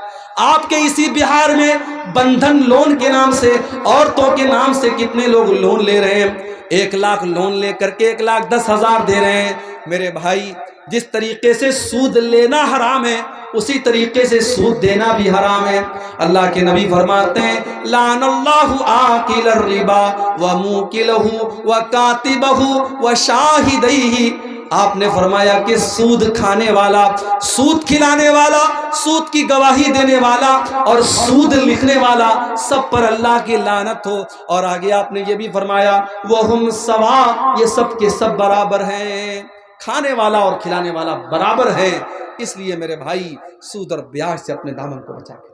آپ کے اسی بہار میں بندھن لون کے نام سے، عورتوں کے نام سے کتنے لوگ لون لے رہے ہیں. 1 لاکھ لون لے کر کے 1,10,000 دے رہے ہیں. میرے بھائی جس طریقے سے سود لینا حرام ہے اسی طریقے سے سود دینا بھی حرام ہے. اللہ کے نبی فرماتے ہیں لعن اللہ آکل الربا وموکلہ وکاتبہ وشاہدیہ. آپ نے فرمایا کہ سود کھانے والا، سود کھلانے والا، سود کی گواہی دینے والا اور سود لکھنے والا، سب پر اللہ کی لعنت ہو. اور آگے آپ نے یہ بھی فرمایا وَهُمْ سَوَاءٌ، یہ سب کے سب برابر ہیں. کھانے والا اور کھلانے والا برابر ہے. اس لیے میرے بھائی سود اور بیاج سے اپنے دامن کو بچا کے.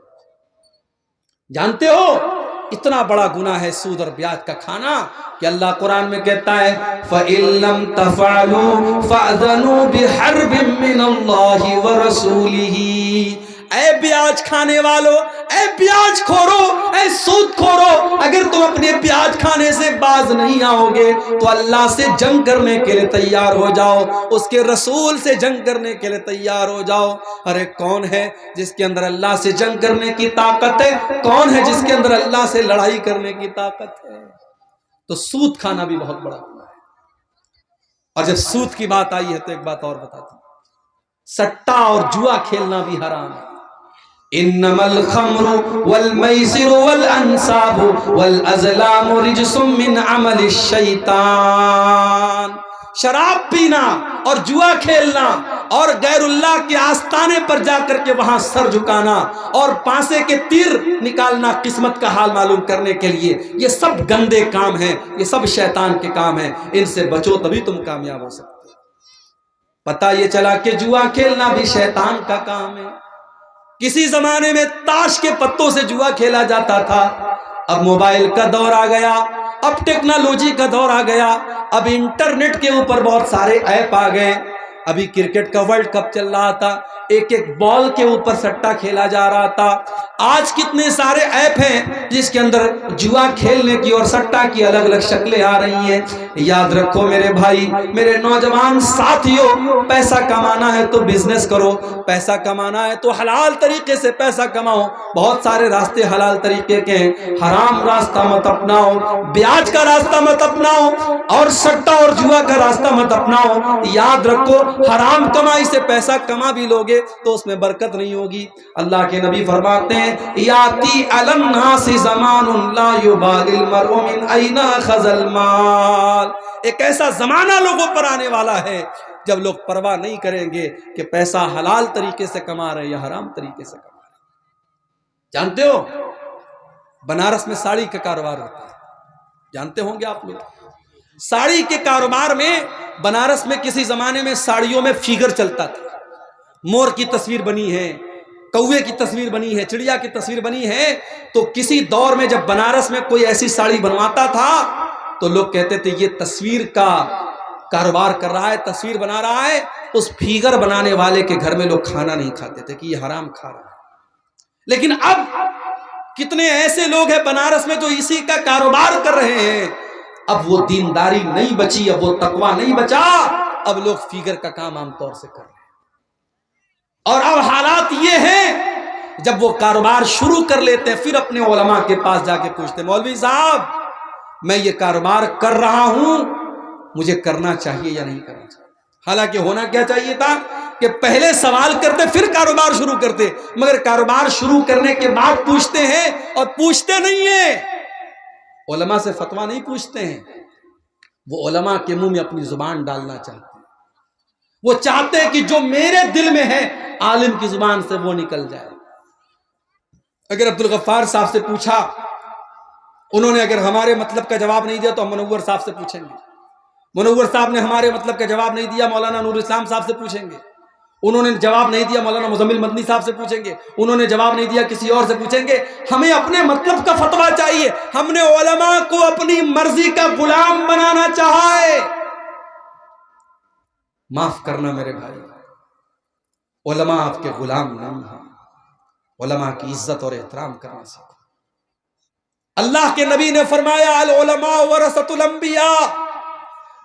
جانتے ہو اتنا بڑا گناہ ہے سود اور بیاج کا کھانا کہ اللہ قرآن میں کہتا ہے فَإِن لَمْ تَفْعَلُوا فَأْذَنُوا بِحَرْبٍ مِّنَ اللَّهِ وَرَسُولِهِ. اے بیاج کھانے والو، اے بیاج کھورو، اے سود کھورو، اگر تم اپنے بیاج کھانے سے باز نہیں آؤ گے تو اللہ سے جنگ کرنے کے لیے تیار ہو جاؤ، اس کے رسول سے جنگ کرنے کے لیے تیار ہو جاؤ. ارے کون ہے جس کے اندر اللہ سے جنگ کرنے کی طاقت ہے؟ کون ہے جس کے اندر اللہ سے لڑائی کرنے کی طاقت ہے؟ تو سود کھانا بھی بہت بڑا گناہ ہے. اور جب سود کی بات آئی ہے تو ایک بات اور بتاتا ہوں، سٹا اور جوا کھیلنا بھی حرام ہے. انما الخمر والمیسر والانصاب والازلام رجس من عمل الشیطان. شراب پینا اور جوا کھیلنا اور غیر اللہ کے آستانے پر جا کر کے وہاں سر جھکانا اور پانسے کے تیر نکالنا قسمت کا حال معلوم کرنے کے لیے، یہ سب گندے کام ہیں، یہ سب شیطان کے کام ہیں. ان سے بچو تبھی تم کامیاب ہو سکتے. پتہ یہ چلا کہ جوا کھیلنا بھی شیطان کا کام ہے. کسی زمانے میں تاش کے پتوں سے جوا کھیلا جاتا تھا. اب موبائل کا دور آ گیا، اب ٹیکنالوجی کا دور آ گیا، اب انٹرنیٹ کے اوپر بہت سارے ایپ آ گئے۔ ابھی کرکٹ کا ورلڈ کپ چل رہا تھا، ایک ایک بال کے اوپر سٹا کھیلا جا رہا تھا۔ آج کتنے سارے ایپ ہیں جس کے اندر جوا کھیلنے کی اور سٹا کی الگ الگ شکلیں آ رہی ہیں۔ یاد رکھو میرے بھائی، میرے نوجوان ساتھیوں، پیسہ کمانا ہے تو بزنس کرو، پیسہ کمانا ہے تو حلال طریقے سے پیسہ کماؤ۔ بہت سارے راستے حلال طریقے کے ہیں، حرام راستہ مت اپناؤ، بیاج کا راستہ مت اپناؤ، اور سٹا اور جوا کا راستہ مت اپناؤ۔ یاد رکھو حرام کمائی سے پیسہ کما بھی لوگے تو اس میں برکت نہیں ہوگی۔ اللہ کے نبی فرماتے ہیں یاتی علی الناس زمان لا یبالی المرء من این اخذ المال، ایک ایسا زمانہ لوگوں پر آنے والا ہے جب لوگ پرواہ نہیں کریں گے کہ پیسہ حلال طریقے سے کما رہے یا حرام طریقے سے کما رہے۔ جانتے ہو بنارس میں ساڑی کا کاروبار ہوتا ہے، جانتے ہوں گے آپ لوگ؟ ساڑی کے کاروبار میں بنارس میں کسی زمانے میں ساڑیوں میں فیگر چلتا تھا، مور کی تصویر بنی ہے، کوے کی تصویر بنی ہے، چڑیا کی تصویر بنی ہے۔ تو کسی دور میں جب بنارس میں کوئی ایسی ساڑی بنواتا تھا تو لوگ کہتے تھے یہ تصویر کا کاروبار کر رہا ہے، تصویر بنا رہا ہے۔ اس فیگر بنانے والے کے گھر میں لوگ کھانا نہیں کھاتے تھے کہ یہ حرام کھا رہا ہے۔ لیکن اب کتنے ایسے لوگ ہیں بنارس میں جو اسی کا کاروبار کر رہے ہیں۔ اب وہ دینداری نہیں بچی، اب وہ تقوی نہیں بچا، اب لوگ فیگر کا کام عام طور سے کر رہے ہیں۔ اور اب حالات یہ ہیں جب وہ کاروبار شروع کر لیتے ہیں پھر اپنے علماء کے پاس جا کے پوچھتے ہیں مولوی صاحب میں یہ کاروبار کر رہا ہوں، مجھے کرنا چاہیے یا نہیں کرنا چاہیے؟ حالانکہ ہونا کیا چاہیے تھا کہ پہلے سوال کرتے پھر کاروبار شروع کرتے، مگر کاروبار شروع کرنے کے بعد پوچھتے ہیں، اور پوچھتے نہیں ہیں، علماء سے فتویٰ نہیں پوچھتے ہیں، وہ علماء کے منہ میں اپنی زبان ڈالنا چاہتے ہیں۔ وہ چاہتے ہیں کہ جو میرے دل میں ہے عالم کی زبان سے وہ نکل جائے۔ اگر عبدالغفار صاحب سے پوچھا، انہوں نے اگر ہمارے مطلب کا جواب نہیں دیا تو ہم منور صاحب سے پوچھیں گے، منور صاحب نے ہمارے مطلب کا جواب نہیں دیا مولانا نور اسلام صاحب سے پوچھیں گے، انہوں نے جواب نہیں دیا مولانا مزمل مدنی صاحب سے پوچھیں گے، انہوں نے جواب نہیں دیا کسی اور سے پوچھیں گے۔ ہمیں اپنے مطلب کا فتویٰ چاہیے، ہم نے علماء کو اپنی مرضی کا غلام بنانا چاہا ہے۔ معاف کرنا میرے بھائی، علماء آپ کے غلام نہیں ہیں، علماء کی عزت اور احترام کرنا سیکھو۔ اللہ کے نبی نے فرمایا العلماء ورثۃ الانبیاء،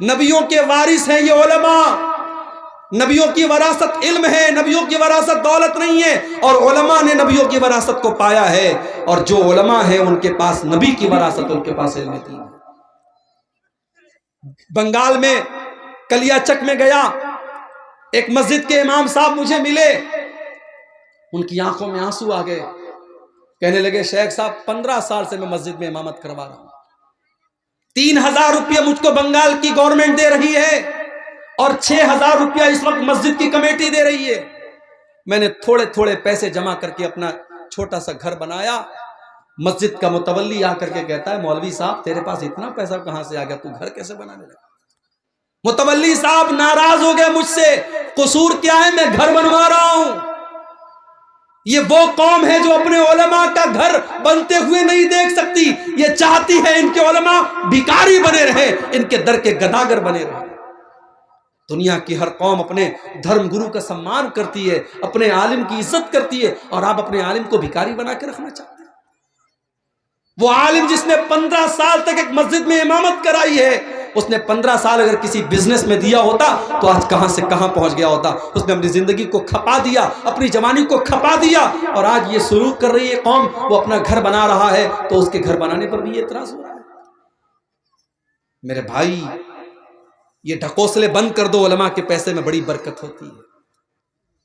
نبیوں کے وارث ہیں یہ علماء، نبیوں کی وراثت علم ہے، نبیوں کی وراثت دولت نہیں ہے، اور علماء نے نبیوں کی وراثت کو پایا ہے، اور جو علماء ہیں ان کے پاس نبی کی وراثت، ان کے پاس علم دین ہے۔ بنگال میں کلیا چک میں گیا، ایک مسجد کے امام صاحب مجھے ملے، ان کی آنکھوں میں آنسو آ گئے، کہنے لگے شیخ صاحب 15 سال سے میں مسجد میں امامت کروا رہا ہوں، 3000 روپیہ مجھ کو بنگال کی گورنمنٹ دے رہی ہے، اور 6000 روپیہ اس وقت مسجد کی کمیٹی دے رہی ہے۔ میں نے تھوڑے تھوڑے پیسے جمع کر کے اپنا چھوٹا سا گھر بنایا۔ مسجد کا متولی آ کر کے کہتا ہے مولوی صاحب تیرے پاس اتنا پیسہ کہاں سے آ گیا، تو گھر کیسے بنانے لگا؟ متولی صاحب ناراض ہو گئے مجھ سے، قصور کیا ہے، میں گھر بنوا رہا ہوں۔ یہ وہ قوم ہے جو اپنے علماء کا گھر بنتے ہوئے نہیں دیکھ سکتی، یہ چاہتی ہے ان کے علماء بھکاری بنے رہے، ان کے در کے گداگر بنے رہے۔ دنیا کی ہر قوم اپنے دھرم گرو کا سمان کرتی ہے، اپنے عالم کی عزت کرتی ہے، اور آپ اپنے عالم کو بھکاری بنا کے رکھنا چاہتے ہیں؟ وہ عالم جس نے 15 سال تک ایک مسجد میں امامت کرائی ہے، اس نے 15 سال اگر کسی بزنس میں دیا ہوتا تو آج کہاں سے کہاں پہنچ گیا ہوتا۔ اس نے اپنی زندگی کو کھپا دیا، اپنی جوانی کو کھپا دیا، اور آج یہ سلوک کر رہی ہے قوم، وہ اپنا گھر بنا رہا ہے تو اس کے گھر بنانے پر بھی یہ اعتراض ہو رہا ہے۔ میرے بھائی یہ ڈھکوسلے بند کر دو، علماء کے پیسے میں بڑی برکت ہوتی ہے۔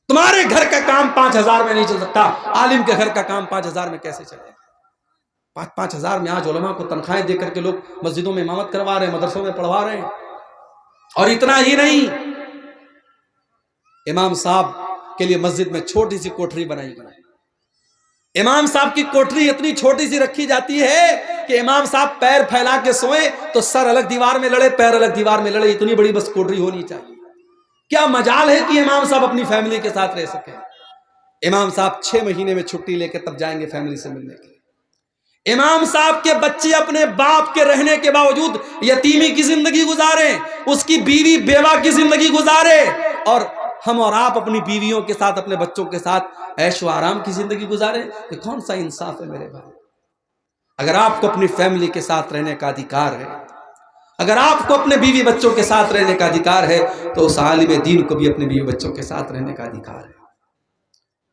تمہارے گھر کا کام 5000 میں نہیں چل سکتا، عالم کے گھر کا کام 5000 میں کیسے چلے گا؟ 5,000 میں آج علماء کو تنخواہیں دے کر کے لوگ مسجدوں میں امامت کروا رہے ہیں، مدرسوں میں پڑھوا رہے ہیں۔ اور اتنا ہی نہیں، امام صاحب کے لیے مسجد میں چھوٹی سی کوٹری بنائی گئی۔ امام صاحب کی کوٹری اتنی چھوٹی سی رکھی جاتی ہے کہ امام صاحب پیر پھیلا کے سوئیں تو سر الگ دیوار میں لڑے، پیر الگ دیوار میں لڑے، اتنی بڑی بس کوٹری ہونی چاہیے۔ کیا مجال ہے کہ امام صاحب اپنی فیملی کے ساتھ رہ سکیں؟ امام صاحب 6 مہینے میں چھٹی لے کے تب جائیں گے فیملی سے ملنے کے لیے۔ امام صاحب کے بچے اپنے باپ کے رہنے کے باوجود یتیمی کی زندگی گزارے، اس کی بیوی بیوہ کی زندگی گزارے، اور ہم اور آپ اپنی بیویوں کے ساتھ، اپنے بچوں کے ساتھ عیش و آرام کی زندگی گزارے. یہ کون سا انصاف ہے میرے بھائی؟ اگر آپ کو اپنی فیملی کے ساتھ رہنے کا ادھیکار ہے، اگر آپ کو اپنے بیوی بچوں کے ساتھ رہنے کا ادھیکار ہے، تو اس عالم دین کو بھی اپنے بیوی بچوں کے ساتھ رہنے کا ادھیکار ہے.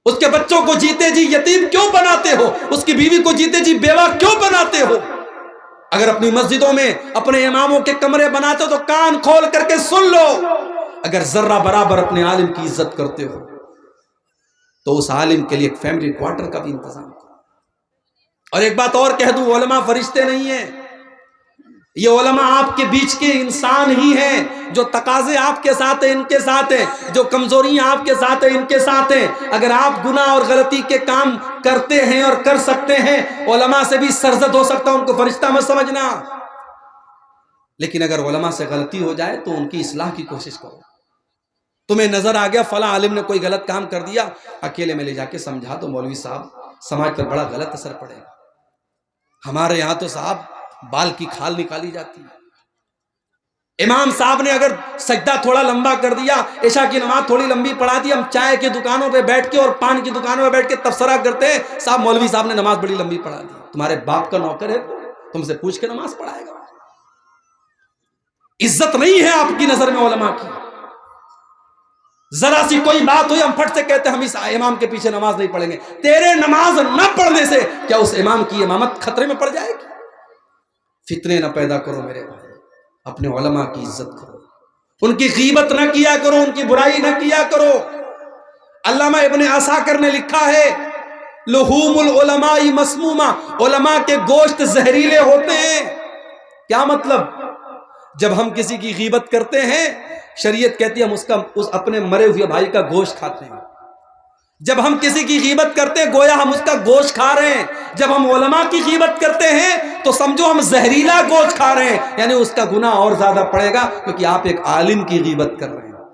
اس کے بچوں کو جیتے جی یتیم کیوں بناتے ہو؟ اس کی بیوی کو جیتے جی بیوہ کیوں بناتے ہو؟ اگر اپنی مسجدوں میں اپنے اماموں کے کمرے بناتے ہو تو کان کھول کر کے سن لو. اگر ذرہ برابر اپنے عالم کی عزت کرتے ہو تو اس عالم کے لیے ایک فیملی کوارٹر کا بھی انتظام کرو. اور ایک بات اور کہہ دوں، علماء فرشتے نہیں ہیں. یہ علماء آپ کے بیچ کے انسان ہی ہیں. جو تقاضے آپ کے ساتھ ہیں ان کے ساتھ ہیں، جو کمزوریاں آپ کے ساتھ ہیں ان کے ساتھ ہیں. اگر آپ گناہ اور غلطی کے کام کرتے ہیں اور کر سکتے ہیں، علماء سے بھی سرزد ہو سکتا، ان کو فرشتہ مت سمجھنا. لیکن اگر علماء سے غلطی ہو جائے تو ان کی اصلاح کی کوشش کرو. تمہیں نظر آ گیا فلاں عالم نے کوئی غلط کام کر دیا، اکیلے میں لے جا کے سمجھا دو مولوی صاحب، سماج پر بڑا غلط اثر پڑے گا. ہمارے یہاں تو صاحب بال کی کھال نکالی جاتی ہے. امام صاحب نے اگر سجدہ تھوڑا لمبا کر دیا، عشاء کی نماز تھوڑی لمبی پڑھا دی، ہم چائے کی دکانوں پہ بیٹھ کے اور پان کی دکانوں پہ بیٹھ کے تبصرہ کرتے ہیں، صاحب مولوی صاحب نے نماز بڑی لمبی پڑھا دی. تمہارے باپ کا نوکر ہے، تم سے پوچھ کے نماز پڑھائے گا. عزت نہیں ہے آپ کی نظر میں علماء کی. ذرا سی کوئی بات ہوئی ہم پھٹ سے کہتے ہیں ہم اس امام کے پیچھے نماز نہیں پڑھیں گے. تیرے نماز نہ پڑھنے سے کیا اس امام کی امامت خطرے میں پڑ جائے گی؟ فتنے نہ پیدا کرو میرے بھائی، اپنے علماء کی عزت کرو، ان کی غیبت نہ کیا کرو، ان کی برائی نہ کیا کرو. علامہ ابن عساکر نے لکھا ہے لحوم العلماء مسمومہ، علماء کے گوشت زہریلے ہوتے ہیں. کیا مطلب؟ جب ہم کسی کی غیبت کرتے ہیں، شریعت کہتی ہے ہم اس اپنے مرے ہوئے بھائی کا گوشت کھاتے ہیں. جب ہم کسی کی غیبت کرتے ہیں گویا ہم اس کا گوشت کھا رہے ہیں. جب ہم علماء کی غیبت کرتے ہیں تو سمجھو ہم زہریلا گوشت کھا رہے ہیں، یعنی اس کا گناہ اور زیادہ پڑے گا، کیونکہ آپ ایک عالم کی غیبت کر رہے ہیں.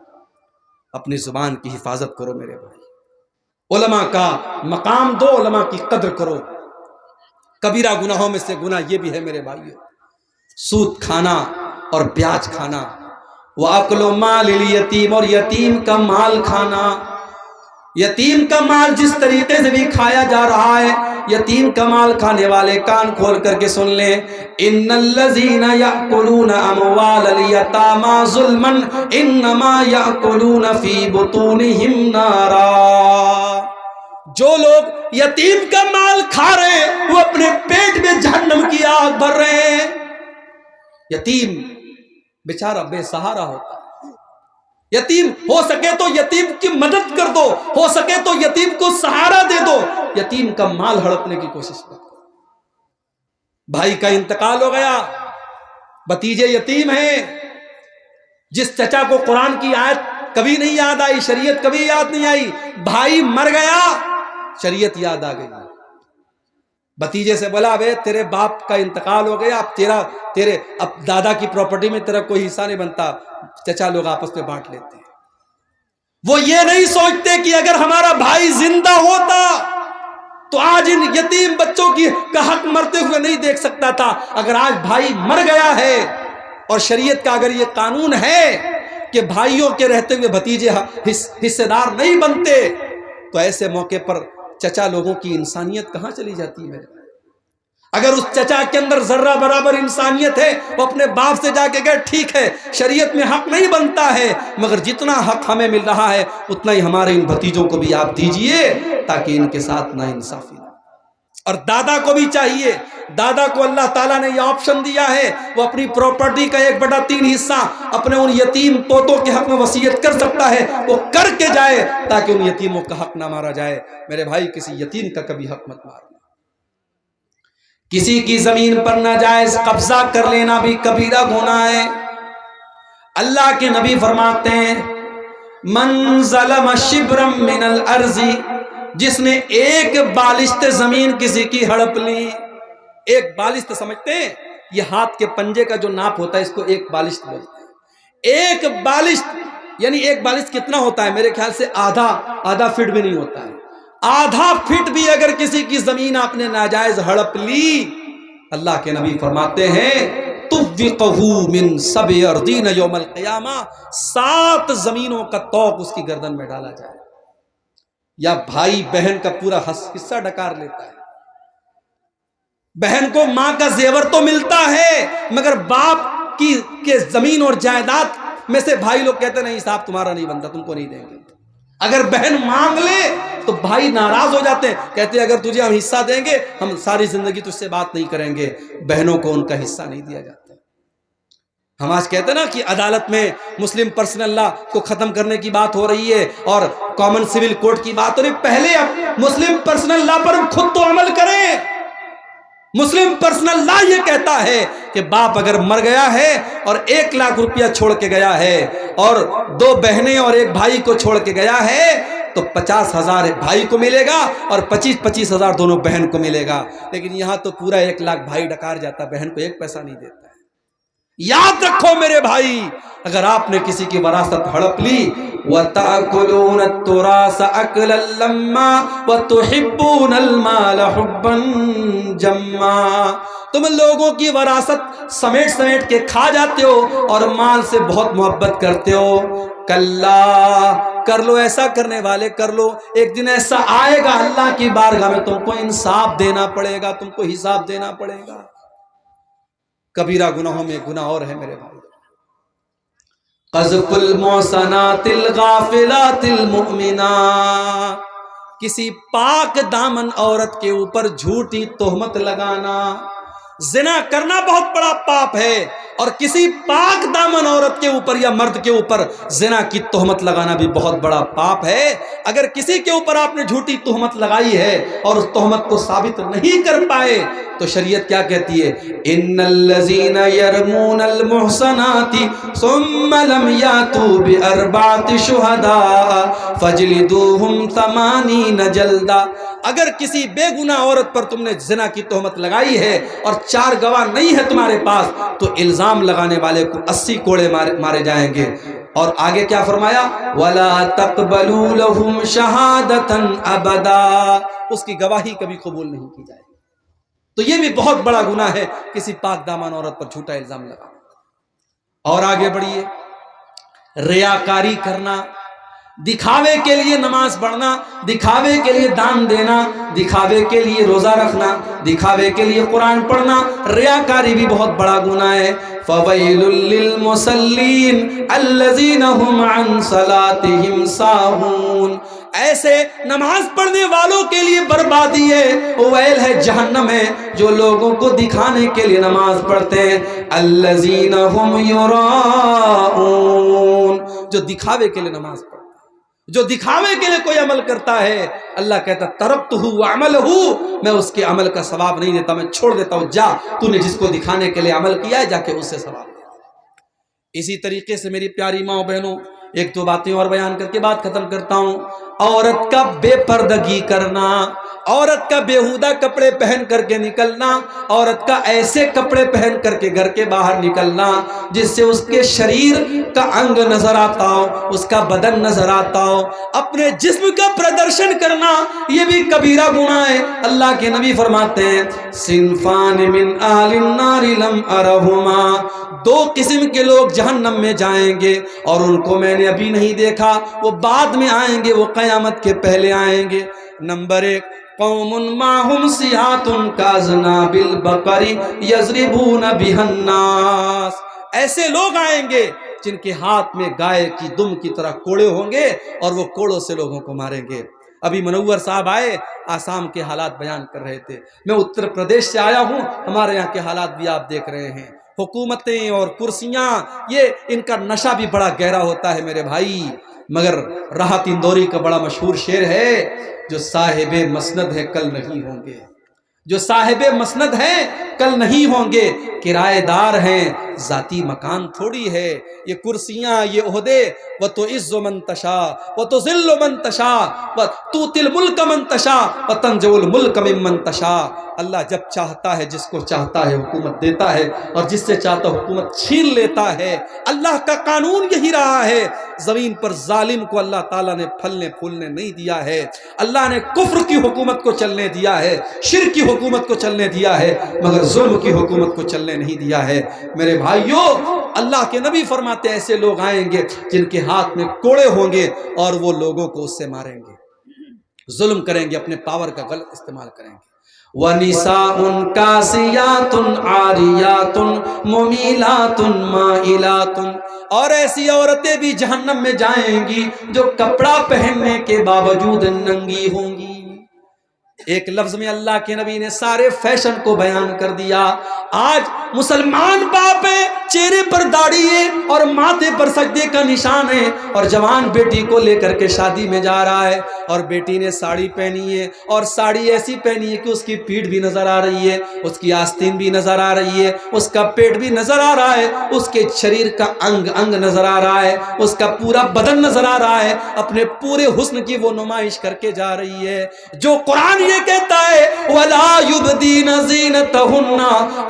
اپنی زبان کی حفاظت کرو میرے بھائی، علماء کا مقام دو، علماء کی قدر کرو. کبیرہ گناہوں میں سے گناہ یہ بھی ہے میرے بھائیو، سود کھانا اور بیاج کھانا. وَأَكْلُ مَالِ الْيَتِيمِ، اور یتیم کا مال کھانا. یتیم کا مال جس طریقے سے بھی کھایا جا رہا ہے، یتیم کا مال کھانے والے کان کھول کر کے سن لیں. ان الذین یأکلون اموال الیتامی ظلما انما یأکلون فی بطونہم نارا. جو لوگ یتیم کا مال کھا رہے ہیں وہ اپنے پیٹ میں جہنم کی آگ بھر رہے ہیں. یتیم بیچارہ بے سہارا ہوتا ہے. یتیم ہو سکے تو یتیم کی مدد کر دو، ہو سکے تو یتیم کو سہارا دے دو. یتیم کا مال ہڑپنے کی کوشش کرو. بھائی کا انتقال ہو گیا، بھتیجے یتیم ہیں. جس چچا کو قرآن کی آیت کبھی نہیں یاد آئی، شریعت کبھی یاد نہیں آئی، بھائی مر گیا شریعت یاد آ گئی. بھتیجے سے بولا بے تیرے باپ کا انتقال ہو گیا، اب دادا کی پراپرٹی میں تیرا کوئی حصہ نہیں بنتا. چچا لوگ آپس میں بانٹ لیتے ہیں. وہ یہ نہیں سوچتے کہ اگر ہمارا بھائی زندہ ہوتا تو آج ان یتیم بچوں کا حق مرتے ہوئے نہیں دیکھ سکتا تھا. اگر آج بھائی مر گیا ہے اور شریعت کا اگر یہ قانون ہے کہ بھائیوں کے رہتے ہوئے بھتیجے حصے دار نہیں بنتے، تو ایسے موقع پر چچا لوگوں کی انسانیت کہاں چلی جاتی ہے میرے؟ اگر اس چچا کے اندر ذرہ برابر انسانیت ہے، وہ اپنے باپ سے جا کے گئے ٹھیک ہے شریعت میں حق نہیں بنتا ہے، مگر جتنا حق ہمیں مل رہا ہے اتنا ہی ہمارے ان بھتیجوں کو بھی آپ دیجئے تاکہ ان کے ساتھ نا انصافی نہ. اور دادا کو بھی چاہیے، دادا کو اللہ تعالیٰ نے یہ آپشن دیا ہے، وہ اپنی پراپرٹی کا 1/3 حصہ اپنے ان یتیم پوتوں کے حق میں وصیت کر سکتا ہے، وہ کر کے جائے تاکہ ان یتیموں کا حق نہ مارا جائے. میرے بھائی کسی یتیم کا کبھی حق مت مارنا. کسی کی زمین پر ناجائز قبضہ کر لینا بھی کبیرہ گناہ ہے. اللہ کے نبی فرماتے ہیں من ظلم شبرا من الارض، جس نے ایک بالشت زمین کسی کی ہڑپ لی. ایک بالشت سمجھتے ہیں یہ ہاتھ کے پنجے کا جو ناپ ہوتا ہے اس کو ایک بالشت بولتے ہیں. ایک بالشت یعنی ایک بالشت کتنا ہوتا ہے؟ میرے خیال سے آدھا فٹ بھی نہیں ہوتا ہے. آدھا فٹ بھی اگر کسی کی زمین آپ نے ناجائز ہڑپ لی، اللہ کے نبی فرماتے ہیں تُوِّقَهُ مِن سَبْعِ أَرْضِينَ یوم القیامہ، 7 زمینوں کا طوق اس کی گردن میں ڈالا جائے۔ یا بھائی بہن کا پورا حصہ ڈکار لیتا ہے، بہن کو ماں کا زیور تو ملتا ہے، مگر باپ کی زمین اور جائیداد میں سے بھائی لوگ کہتے ہیں نہیں صاحب تمہارا نہیں بنتا، تم کو نہیں دیں گے۔ اگر بہن مانگ لے تو بھائی ناراض ہو جاتے ہیں، کہتے ہیں اگر تجھے ہم حصہ دیں گے ہم ساری زندگی تجھ سے بات نہیں کریں گے۔ بہنوں کو ان کا حصہ نہیں دیا جاتا۔ ہم آج کہتے ہیں نا کہ عدالت میں مسلم پرسنل لا کو ختم کرنے کی بات ہو رہی ہے اور کامن سول کوڈ کی بات ہو رہی ہے، پہلے اب مسلم پرسنل لا پر ہم خود تو عمل کریں۔ مسلم پرسنل لا یہ کہتا ہے کہ باپ اگر مر گیا ہے اور 1 لاکھ روپیہ چھوڑ کے گیا ہے اور 2 بہنیں اور 1 بھائی کو چھوڑ کے گیا ہے تو 50,000 بھائی کو ملے گا اور 25,000 دونوں بہن کو ملے گا۔ لیکن یہاں تو پورا 1 لاکھ بھائی ڈکار جاتا، بہن کو 1 پیسہ نہیں دیتا ہے۔ یاد رکھو میرے بھائی، اگر آپ نے کسی کی وراثت ہڑپ لی، وَتَأْكُلُونَ التُّرَاثَ أَكْلًا لَمًّا وَتُحِبُّونَ الْمَالَ حُبًّا جَمًّا، تم لوگوں کی وراثت سمیٹ سمیٹ کے کھا جاتے ہو اور مال سے بہت محبت کرتے ہو۔ کلا، کر لو ایسا کرنے والے کر لو، ایک دن ایسا آئے گا اللہ کی بارگاہ میں تم کو انصاف دینا پڑے گا، تم کو حساب دینا پڑے گا۔ کبیرہ گناہوں میں گناہ اور ہے میرے بھائی، قذف المحصنات الغافلات المؤمنات، کسی پاک دامن عورت کے اوپر جھوٹی تہمت لگانا۔ زنا کرنا بہت بڑا پاپ ہے، اور کسی پاک دامن عورت کے اوپر یا مرد کے اوپر زنا کی تہمت لگانا بھی بہت بڑا پاپ ہے۔ اگر کسی کے اوپر آپ نے جھوٹی تہمت لگائی ہے اور اس تہمت کو ثابت نہیں کر پائے تو شریعت کیا کہتی ہے؟ ان الذین یرمون المحصنات ثم لم یاتوا باربعۃ شہداء فاجلدوہم 80 جلدہ، اگر کسی بے گناہ عورت پر تم نے زنا کی تہمت لگائی ہے اور 4 گواہ نہیں ہے تمہارے پاس تو الزام لگانے والے کو 80 کوڑے مارے جائیں گے۔ اور آگے کیا فرمایا؟ وَلَا تَقْبَلُوا لَهُمْ شَهَادَةً أَبَدًا، اس کی گواہی کبھی قبول نہیں کی جائے گی۔ تو یہ بھی بہت بڑا گناہ ہے کسی پاک دامن عورت پر جھوٹا الزام لگانا۔ اور آگے بڑھیے، ریاکاری کرنا، دکھاوے کے لیے نماز پڑھنا، دکھاوے کے لیے دان دینا، دکھاوے کے لیے روزہ رکھنا، دکھاوے کے لیے قرآن پڑھنا، ریاکاری بھی بہت بڑا گناہ ہے۔ فَوَيْلٌ لِّلْمُصَلِّينَ الَّذِينَ هُمْ عَنْ صَلَاتِهِمْ سَاهُونَ، ایسے نماز پڑھنے والوں کے لیے بربادی ہے، ویل ہے جہنم ہے جو لوگوں کو دکھانے کے لیے نماز پڑھتے ہیں۔ الَّذِينَ هُمْ يُرَاءُونَ، جو دکھاوے کے لیے نماز پڑھتے ہیں، جو دکھاوے کے لیے کوئی عمل کرتا ہے، اللہ کہتا ترکتہ وعملہ، میں اس کے عمل کا ثواب نہیں دیتا، میں چھوڑ دیتا ہوں، جا تو نے جس کو دکھانے کے لیے عمل کیا ہے جا کے اس سے ثواب دے۔ اسی طریقے سے میری پیاری ماں بہنوں، 1-2 باتیں اور بیان کر کے بات ختم کرتا ہوں۔ عورت کا بے پردگی کرنا، عورت کا بیہودہ کپڑے پہن کر کے نکلنا، عورت کا ایسے کپڑے پہن کر کے گھر کے باہر نکلنا جس سے اس کے شریر کا انگ نظر آتا ہو، اس کا بدن نظر آتا ہو، اپنے جسم کا پردرشن کرنا، یہ بھی کبیرہ گناہ ہے۔ اللہ کے نبی فرماتے ہیں صنفان من اہل النار لم ارہما، 2 قسم کے لوگ جہنم میں جائیں گے اور ان کو میں نے ابھی نہیں دیکھا، وہ بعد میں آئیں گے، وہ قیامت کے پہلے آئیں گے۔ نمبر 1، قوم معہم سیاۃ کاذناب البقر یضربون بها الناس، ایسے لوگ آئیں گے جن کے ہاتھ میں گائے کی دم کی طرح کوڑے ہوں گے اور وہ کوڑوں سے لوگوں کو ماریں گے۔ ابھی منور صاحب آئے، آسام کے حالات بیان کر رہے تھے، میں اتر پردیش سے آیا ہوں، ہمارے یہاں کے حالات بھی آپ دیکھ رہے ہیں، حکومتیں اور کرسیاں، یہ ان کا نشہ بھی بڑا گہرا ہوتا ہے میرے بھائی۔ مگر راحت اندوری کا بڑا مشہور شعر ہے، جو صاحب مسند ہے کل نہیں ہوں گے، جو صاحب مسند ہیں کل نہیں ہوں گے، کرایہ دار ہیں ذاتی مکان تھوڑی ہے، یہ کرسیاں، یہ عہدے، وَتُعِزُّ مَن تَشَاءُ وَتُذِلُّ مَن تَشَاءُ وَتُؤْتِي الْمُلْكَ مَن تَشَاءُ وَتَنزِعُ الْمُلْكَ مِمَّن تَشَاءُ، اللہ جب چاہتا ہے جس کو چاہتا ہے حکومت دیتا ہے اور جس سے چاہتا حکومت چھین لیتا ہے۔ اللہ کا قانون یہی رہا ہے، زمین پر ظالم کو اللہ تعالیٰ نے پھلنے پھولنے نہیں دیا ہے. اللہ نے کفر کی حکومت کو چلنے دیا ہے, شرک کی حکومت کو چلنے دیا ہے, مگر ظلم کی حکومت کو چلنے نہیں دیا ہے. میرے بھائیوں, اللہ کے نبی فرماتے ایسے لوگ آئیں گے جن کے ہاتھ میں کوڑے ہوں گے اور وہ لوگوں کو اس سے ماریں گے, ظلم کریں گے, اپنے پاور کا غلط استعمال کریں گے. وَنِسَاءٌ كَاسِيَاتٌ عَارِيَاتٌ مُمِيلَاتٌ مَائِلَاتٌ, اور ایسی عورتیں بھی جہنم میں جائیں گی جو کپڑا پہننے کے باوجود ننگی ہوں گی. ایک لفظ میں اللہ کے نبی نے سارے فیشن کو بیان کر دیا. آج مسلمان باپ ہے, چہرے پر داڑھی ہے اور ماتھے پر سجدے کا نشان ہے, اور جوان بیٹی کو لے کر کے شادی میں جا رہا ہے, اور بیٹی نے ساڑی پہنی ہے, اور ساڑی ایسی پہنی ہے کہ اس کی پیٹھ بھی نظر آ رہی ہے, اس کی آستین بھی نظر آ رہی ہے, اس کا پیٹ بھی نظر آ رہا ہے, اس کے شریر کا انگ انگ نظر آ رہا ہے, اس کا پورا بدن نظر آ رہا ہے, اپنے پورے حسن کی وہ نمائش کر کے جا رہی ہے. جو قرآن یہ کہتا ہے وَلَا يُبْدِينَ زِينَتَهُنَّ,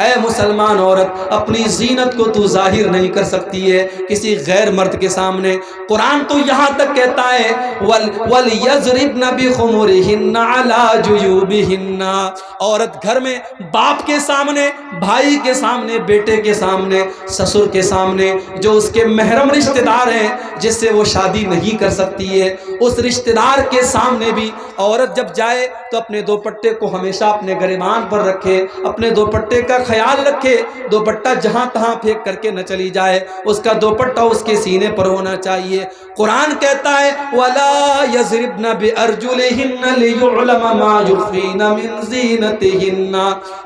اے مسلمان عورت اپنی زینت کو تو ظاہر نہیں کر سکتی ہے کسی غیر مرد کے سامنے. قرآن تو یہاں تک کہتا ہے وَلْيَضْرِبْنَ بِخُمُرِهِنَّ عَلَى جُيُوبِهِنَّ, عورت گھر میں باپ کے سامنے, بھائی کے سامنے, بیٹے کے سامنے, سسر کے سامنے, جو اس کے محرم رشتہ دار ہیں جس سے وہ شادی نہیں کر سکتی ہے, اس رشتہ دار کے سامنے بھی عورت جب جائے تو اپنے دوپٹے کو ہمیشہ اپنے گریبان پر رکھے, اپنے دوپٹے کا خیال رکھے, دوپٹہ جہاں تہاں پھینک کر کے نہ چلی جائے, اس کا دوپٹہ اس کے سینے پر ہونا چاہیے. قرآن کہتا ہے وَلَا يَضْرِبْنَ بِأَرْجُلِهِنَّ لِيُعْلَمَ مَا يُخْفِينَ مِنْ زِينَتِهِنَّ,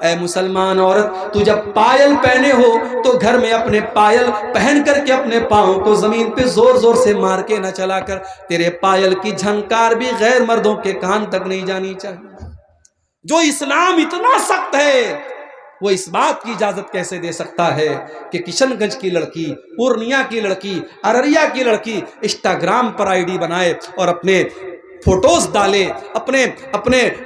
اے مسلمان عورت تو جب پائل پہنے ہو تو گھر میں اپنے پائل پہن کر کے اپنے پاؤں کو زمین پہ زور زور سے مار کے نہ چلا کر, تیرے پائل کی جھنکار بھی غیر مردوں کے کان تک نہیں جانی چاہیے. جو اسلام اتنا سخت ہے وہ اس بات کی اجازت کیسے دے سکتا ہے کہ کشن گنج کی لڑکی, پورنیا کی لڑکی, ارریا کی لڑکی انسٹاگرام پر آئی ڈی بنائے اور اپنے فوٹوز ڈالے, اپنے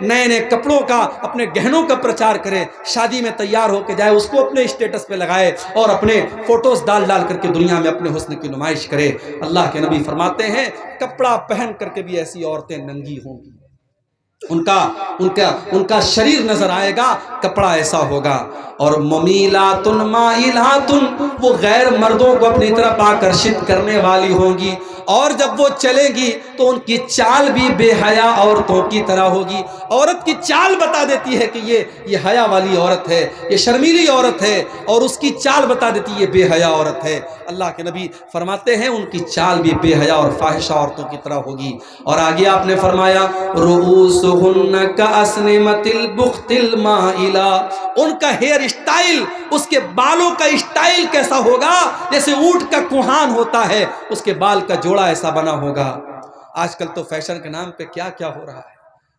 نئے نئے کپڑوں کا, اپنے گہنوں کا پرچار کرے, شادی میں تیار ہو کے جائے, اس کو اپنے اسٹیٹس پہ لگائے اور اپنے فوٹوز ڈال کر کے دنیا میں اپنے حسن کی نمائش کرے. اللہ کے نبی فرماتے ہیں کپڑا پہن کر کے بھی ایسی عورتیں ننگی ہوں گی, ان کا شریر نظر آئے گا, کپڑا ایسا ہوگا. اور ممیلات مائلات, وہ غیر مردوں کو اپنی طرف آکرشت کرنے والی ہوں گی, اور جب وہ چلے گی تو ان کی چال بھی بے حیا عورتوں کی طرح ہوگی. عورت کی چال بتا دیتی ہے کہ یہ حیا والی عورت ہے, یہ شرمیلی عورت ہے, اور اس کی چال بتا دیتی ہے یہ بے حیا عورت ہے. اللہ کے نبی فرماتے ہیں ان کی چال بھی بے حیا اور فاحشہ عورتوں کی طرح ہوگی. اور آگے آپ نے فرمایا رؤوسہن کاسنمۃ البخت المائلہ, ان کا ہیئر اسٹائل, اس کے بالوں کا اسٹائل کیسا ہوگا جیسے اونٹ کا کوہان ہوتا ہے, اس کے بال کا جوڑا ایسا بنا ہوگا. آج کل تو فیشن کے نام پہ کیا کیا ہو رہا ہے.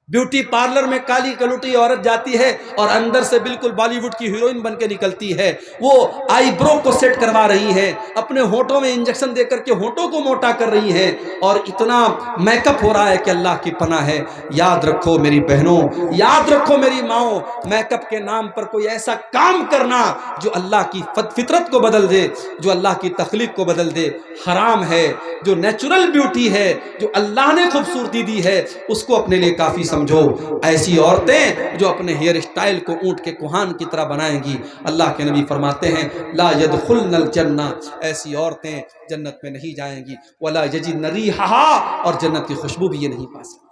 بیوٹی پارلر میں کالی کلوٹی عورت جاتی ہے اور اندر سے بالکل بالی ووڈ کی ہیروئن بن کے نکلتی ہے. وہ آئی برو کو سیٹ کروا رہی ہے, اپنے ہونٹوں میں انجیکشن دے کر کے ہونٹوں کو موٹا کر رہی ہے, اور اتنا میک اپ ہو رہا ہے کہ اللہ کی پناہ ہے. یاد رکھو میری بہنوں, یاد رکھو میری ماؤں, میک اپ کے نام پر کوئی ایسا کام کرنا جو اللہ کی فطرت کو بدل دے, جو اللہ کی تخلیق کو بدل دے, حرام ہے. جو نیچرل بیوٹی ہے, جو اللہ نے خوبصورتی دی ہے, اس کو اپنے لیے کافی سمجھو. ایسی عورتیں جو اپنے ہیئر اسٹائل کو اونٹ کے کوہان کی طرح بنائیں گی, اللہ کے نبی فرماتے ہیں لا يدخلن الجنہ, ایسی عورتیں جنت میں نہیں جائیں گی. ولا یجدن ریحھا, اور جنت کی خوشبو بھی یہ نہیں پا سکتی.